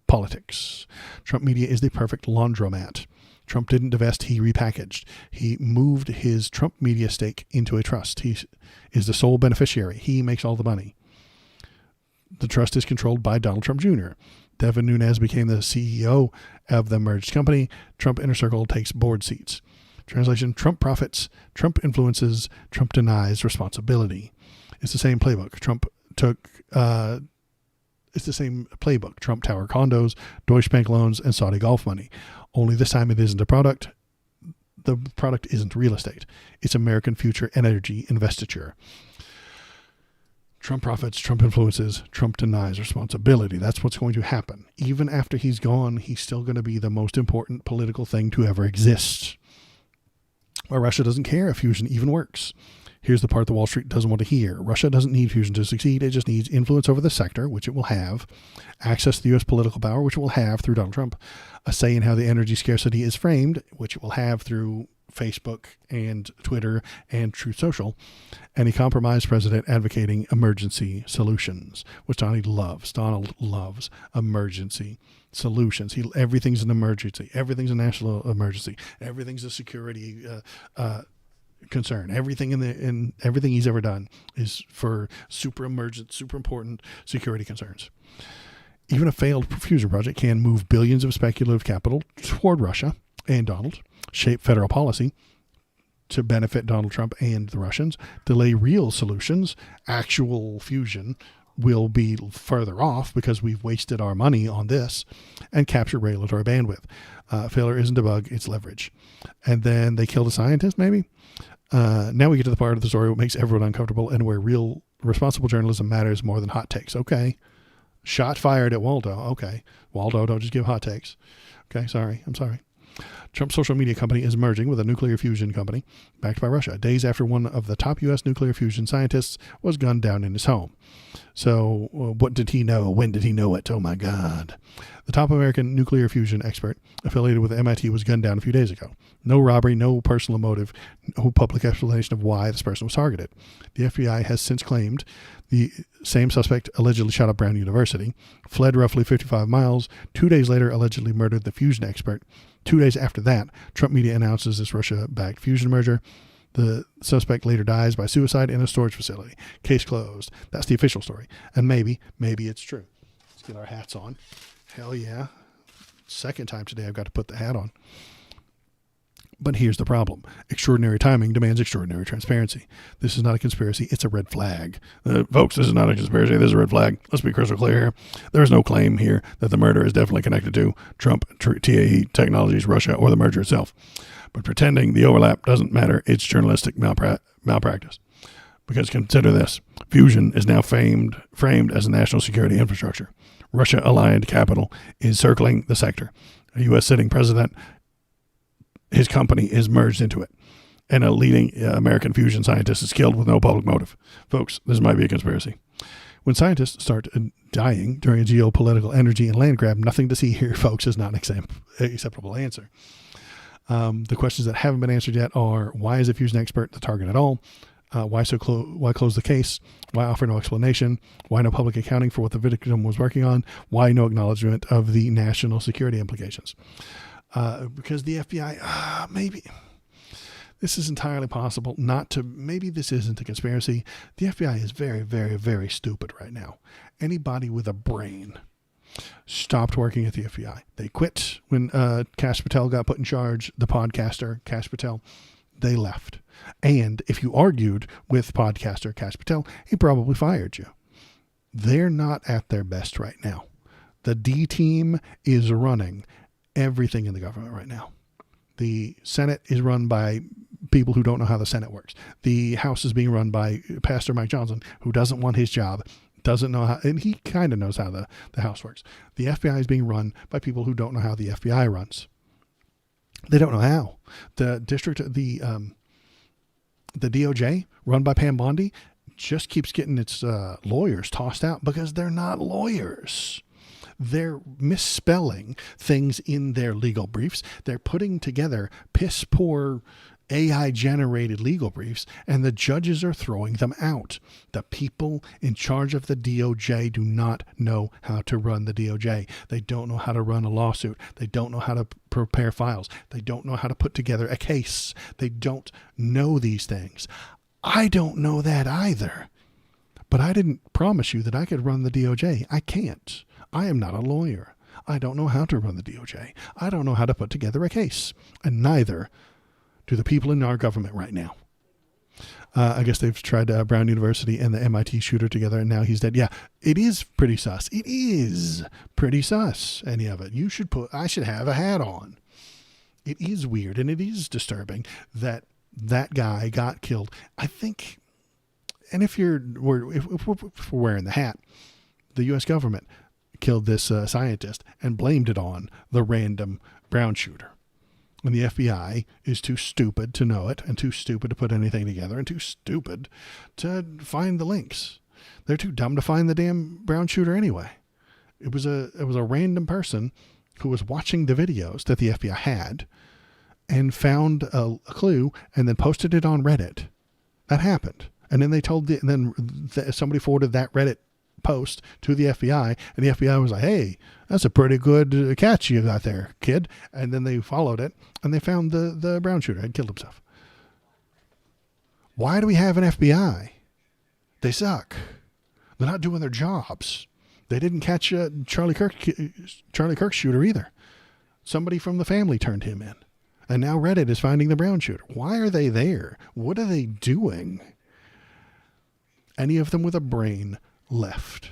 Politics. Trump Media is the perfect laundromat. Trump didn't divest, he repackaged. He moved his Trump Media stake into a trust. He is the sole beneficiary. He makes all the money. The trust is controlled by Donald Trump Jr. Devin Nunes became the CEO of the merged company. Trump Inner Circle takes board seats. Translation, Trump profits, Trump influences, Trump denies responsibility. It's the same playbook. It's the same playbook. Trump Tower condos, Deutsche Bank loans, and Saudi Gulf money. Only this time it isn't a product. The product isn't real estate. It's American future energy investiture. Trump profits, Trump influences, Trump denies responsibility. That's what's going to happen. Even after he's gone, he's still going to be the most important political thing to ever exist. But Russia doesn't care if fusion even works. Here's the part that Wall Street doesn't want to hear. Russia doesn't need fusion to succeed. It just needs influence over the sector, which it will have, access to the U.S. political power, which it will have through Donald Trump, a say in how the energy scarcity is framed, which it will have through Facebook and Twitter and Truth Social, and a compromised president advocating emergency solutions, which Donald loves. Donald loves emergency solutions. Everything's an emergency. Everything's a national emergency. Everything's a security concern. Everything everything he's ever done is for super emergent, super important security concerns. Even a failed fusion project can move billions of speculative capital toward Russia and Donald, shape federal policy to benefit Donald Trump and the Russians, delay real solutions. Actual fusion will be further off because we've wasted our money on this, and capture regulatory bandwidth. Failure isn't a bug, it's leverage. And then they killed a scientist, maybe? Now we get to the part of the story that makes everyone uncomfortable and where real responsible journalism matters more than hot takes. Okay. Shot fired at Waldo. Okay. Waldo, don't just give hot takes. Okay. Sorry. I'm sorry. Trump's social media company is merging with a nuclear fusion company backed by Russia, days after one of the top U.S. nuclear fusion scientists was gunned down in his home. So what did he know? When did he know it? Oh, my God. The top American nuclear fusion expert affiliated with MIT was gunned down a few days ago. No robbery, no personal motive, no public explanation of why this person was targeted. The FBI has since claimed the same suspect allegedly shot up Brown University, fled roughly 55 miles, 2 days later allegedly murdered the fusion expert. 2 days after that, Trump media announces this Russia-backed fusion merger. The suspect later dies by suicide in a storage facility. Case closed. That's the official story. And maybe it's true. Let's get our hats on. Hell yeah. Second time today I've got to put the hat on. But here's the problem. Extraordinary timing demands extraordinary transparency. This is not a conspiracy. It's a red flag. Folks, this is not a conspiracy. This is a red flag. Let's be crystal clear here. There is no claim here that the murder is definitely connected to Trump, TAE, Technologies, Russia, or the merger itself. But pretending the overlap doesn't matter. It's journalistic malpractice. Because consider this. Fusion is now framed as a national security infrastructure. Russia-aligned capital is circling the sector. A U.S. sitting president, his company is merged into it. And a leading American fusion scientist is killed with no public motive. Folks, this might be a conspiracy. When scientists start dying during a geopolitical energy and land grab, nothing to see here, folks, is not an acceptable answer. The questions that haven't been answered yet are, why is a fusion expert the target at all? Why close the case? Why offer no explanation? Why no public accounting for what the victim was working on? Why no acknowledgement of the national security implications? Because the FBI, maybe this is entirely possible maybe this isn't a conspiracy. The FBI is very, very, very stupid right now. Anybody with a brain stopped working at the FBI. They quit when Kash Patel got put in charge, the podcaster Kash Patel. They left. And if you argued with podcaster Kash Patel, he probably fired you. They're not at their best right now. The D team is running everything in the government right now. The Senate is run by people who don't know how the Senate works. The House is being run by Pastor Mike Johnson, who doesn't want his job, doesn't know how, and he kind of knows how the House works. The FBI is being run by people who don't know how the FBI runs. They don't know how. The DOJ, run by Pam Bondi, just keeps getting its lawyers tossed out because they're not lawyers. They're misspelling things in their legal briefs. They're putting together piss poor AI-generated legal briefs, and the judges are throwing them out. The people in charge of the DOJ do not know how to run the DOJ. They don't know how to run a lawsuit. They don't know how to prepare files. They don't know how to put together a case. They don't know these things. I don't know that either. But I didn't promise you that I could run the DOJ. I can't. I am not a lawyer. I don't know how to run the DOJ. I don't know how to put together a case. And neither do the people in our government right now. I guess they've tried Brown University and the MIT shooter together, and now he's dead. Yeah, it is pretty sus. It is pretty sus, any of it. I should have a hat on. It is weird, and it is disturbing that guy got killed. I think, and if we're wearing the hat, the U.S. government killed this scientist and blamed it on the random Brown shooter. And the FBI is too stupid to know it, and too stupid to put anything together, and too stupid to find the links. They're too dumb to find the damn brown shooter anyway. It was a random person who was watching the videos that the FBI had and found a clue and then posted it on Reddit. That happened. And then somebody forwarded that Reddit post to the FBI, and the FBI was like, hey, that's a pretty good catch you got there, kid. And then they followed it, and they found the brown shooter had killed himself. Why do we have an FBI? They suck. They're not doing their jobs. They didn't catch Charlie Kirk's shooter either. Somebody from the family turned him in. And now Reddit is finding the brown shooter. Why are they there? What are they doing? Any of them with a brain left.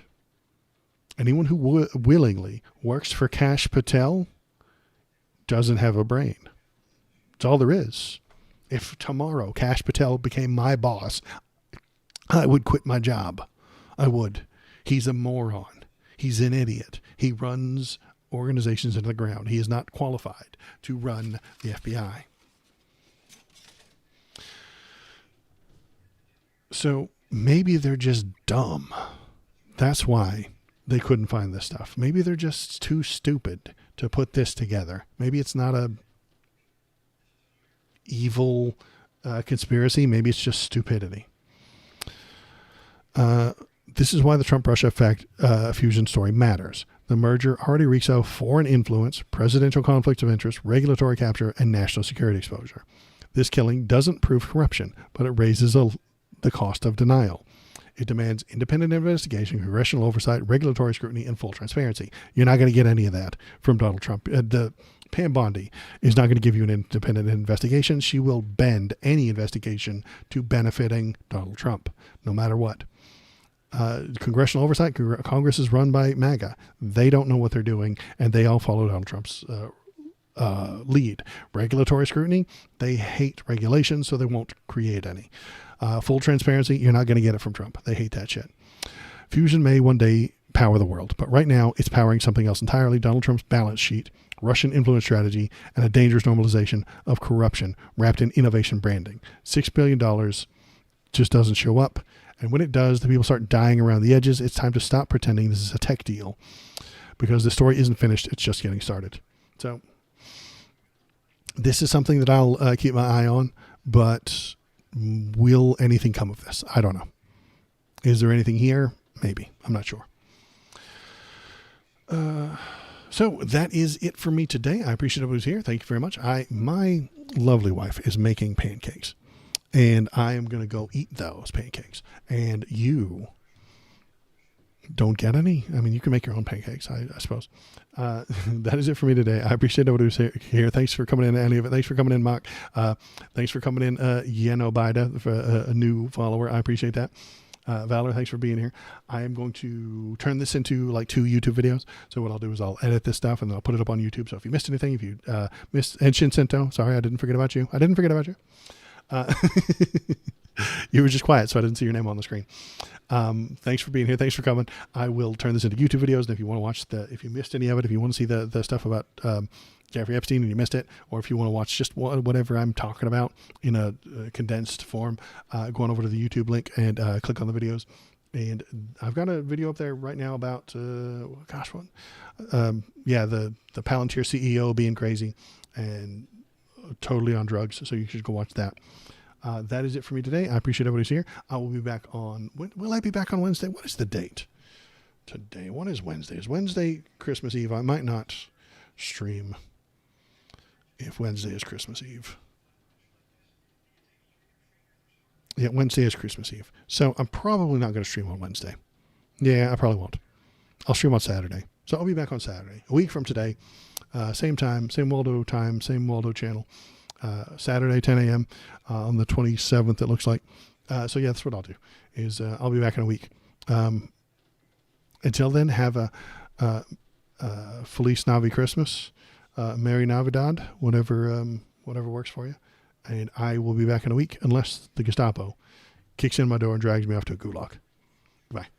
Anyone who willingly works for Kash Patel doesn't have a brain. That's all there is. If tomorrow Kash Patel became my boss, I would quit my job. I would. He's a moron. He's an idiot. He runs organizations into the ground. He is not qualified to run the FBI. So maybe they're just dumb. That's why they couldn't find this stuff. Maybe they're just too stupid to put this together. Maybe it's not a evil conspiracy. Maybe it's just stupidity. This is why the Trump-Russia fusion story matters. The merger already reeks of foreign influence, presidential conflicts of interest, regulatory capture, and national security exposure. This killing doesn't prove corruption, but it raises the cost of denial. It demands independent investigation, congressional oversight, regulatory scrutiny, and full transparency. You're not going to get any of that from Donald Trump. The Pam Bondi is not going to give you an independent investigation. She will bend any investigation to benefiting Donald Trump, no matter what. Congressional oversight, Congress is run by MAGA. They don't know what they're doing, and they all follow Donald Trump's lead. Regulatory scrutiny, they hate regulations, so they won't create any. Full transparency, you're not going to get it from Trump. They hate that shit. Fusion may one day power the world, but right now it's powering something else entirely. Donald Trump's balance sheet, Russian influence strategy, and a dangerous normalization of corruption wrapped in innovation branding. $6 billion just doesn't show up. And when it does, the people start dying around the edges. It's time to stop pretending this is a tech deal, because the story isn't finished. It's just getting started. So this is something that I'll keep my eye on, but will anything come of this? I don't know. Is there anything here? Maybe. I'm not sure. So that is it for me today. I appreciate everyone who's here. Thank you very much. My lovely wife is making pancakes, and I am going to go eat those pancakes. And you don't get any. I mean, you can make your own pancakes, I suppose. That is it for me today. I appreciate everyone who's here. Thanks for coming in, any of it. Thanks for coming in, Mark. Thanks for coming in, Yeno Bida, for a new follower. I appreciate that. Valor, thanks for being here. I am going to turn this into like 2 YouTube videos. So what I'll do is I'll edit this stuff and then I'll put it up on YouTube. So if you missed anything, if you missed Enshin Sento, sorry, I didn't forget about you. You were just quiet, so I didn't see your name on the screen. Thanks for being here. Thanks for coming. I will turn this into YouTube videos. And if you want to watch if you missed any of it, if you want to see the stuff about Jeffrey Epstein and you missed it, or if you want to watch just whatever I'm talking about in a condensed form, go on over to the YouTube link and click on the videos. And I've got a video up there right now about, the Palantir CEO being crazy and totally on drugs. So you should go watch that. That is it for me today. I appreciate everybody's here. I will be back on, will I be back on Wednesday? What is the date today? What is Wednesday? Is Wednesday Christmas Eve? I might not stream if Wednesday is Christmas Eve. Yeah, Wednesday is Christmas Eve. So I'm probably not going to stream on Wednesday. Yeah, I probably won't. I'll stream on Saturday. So I'll be back on Saturday, a week from today. Same time, same Waldo channel. Saturday, 10 a.m. On the 27th, it looks like. So yeah, that's what I'll do, is I'll be back in a week. Until then, have a Feliz Navi Christmas, Merry Navidad, whatever works for you. And I will be back in a week, unless the Gestapo kicks in my door and drags me off to a gulag. Goodbye.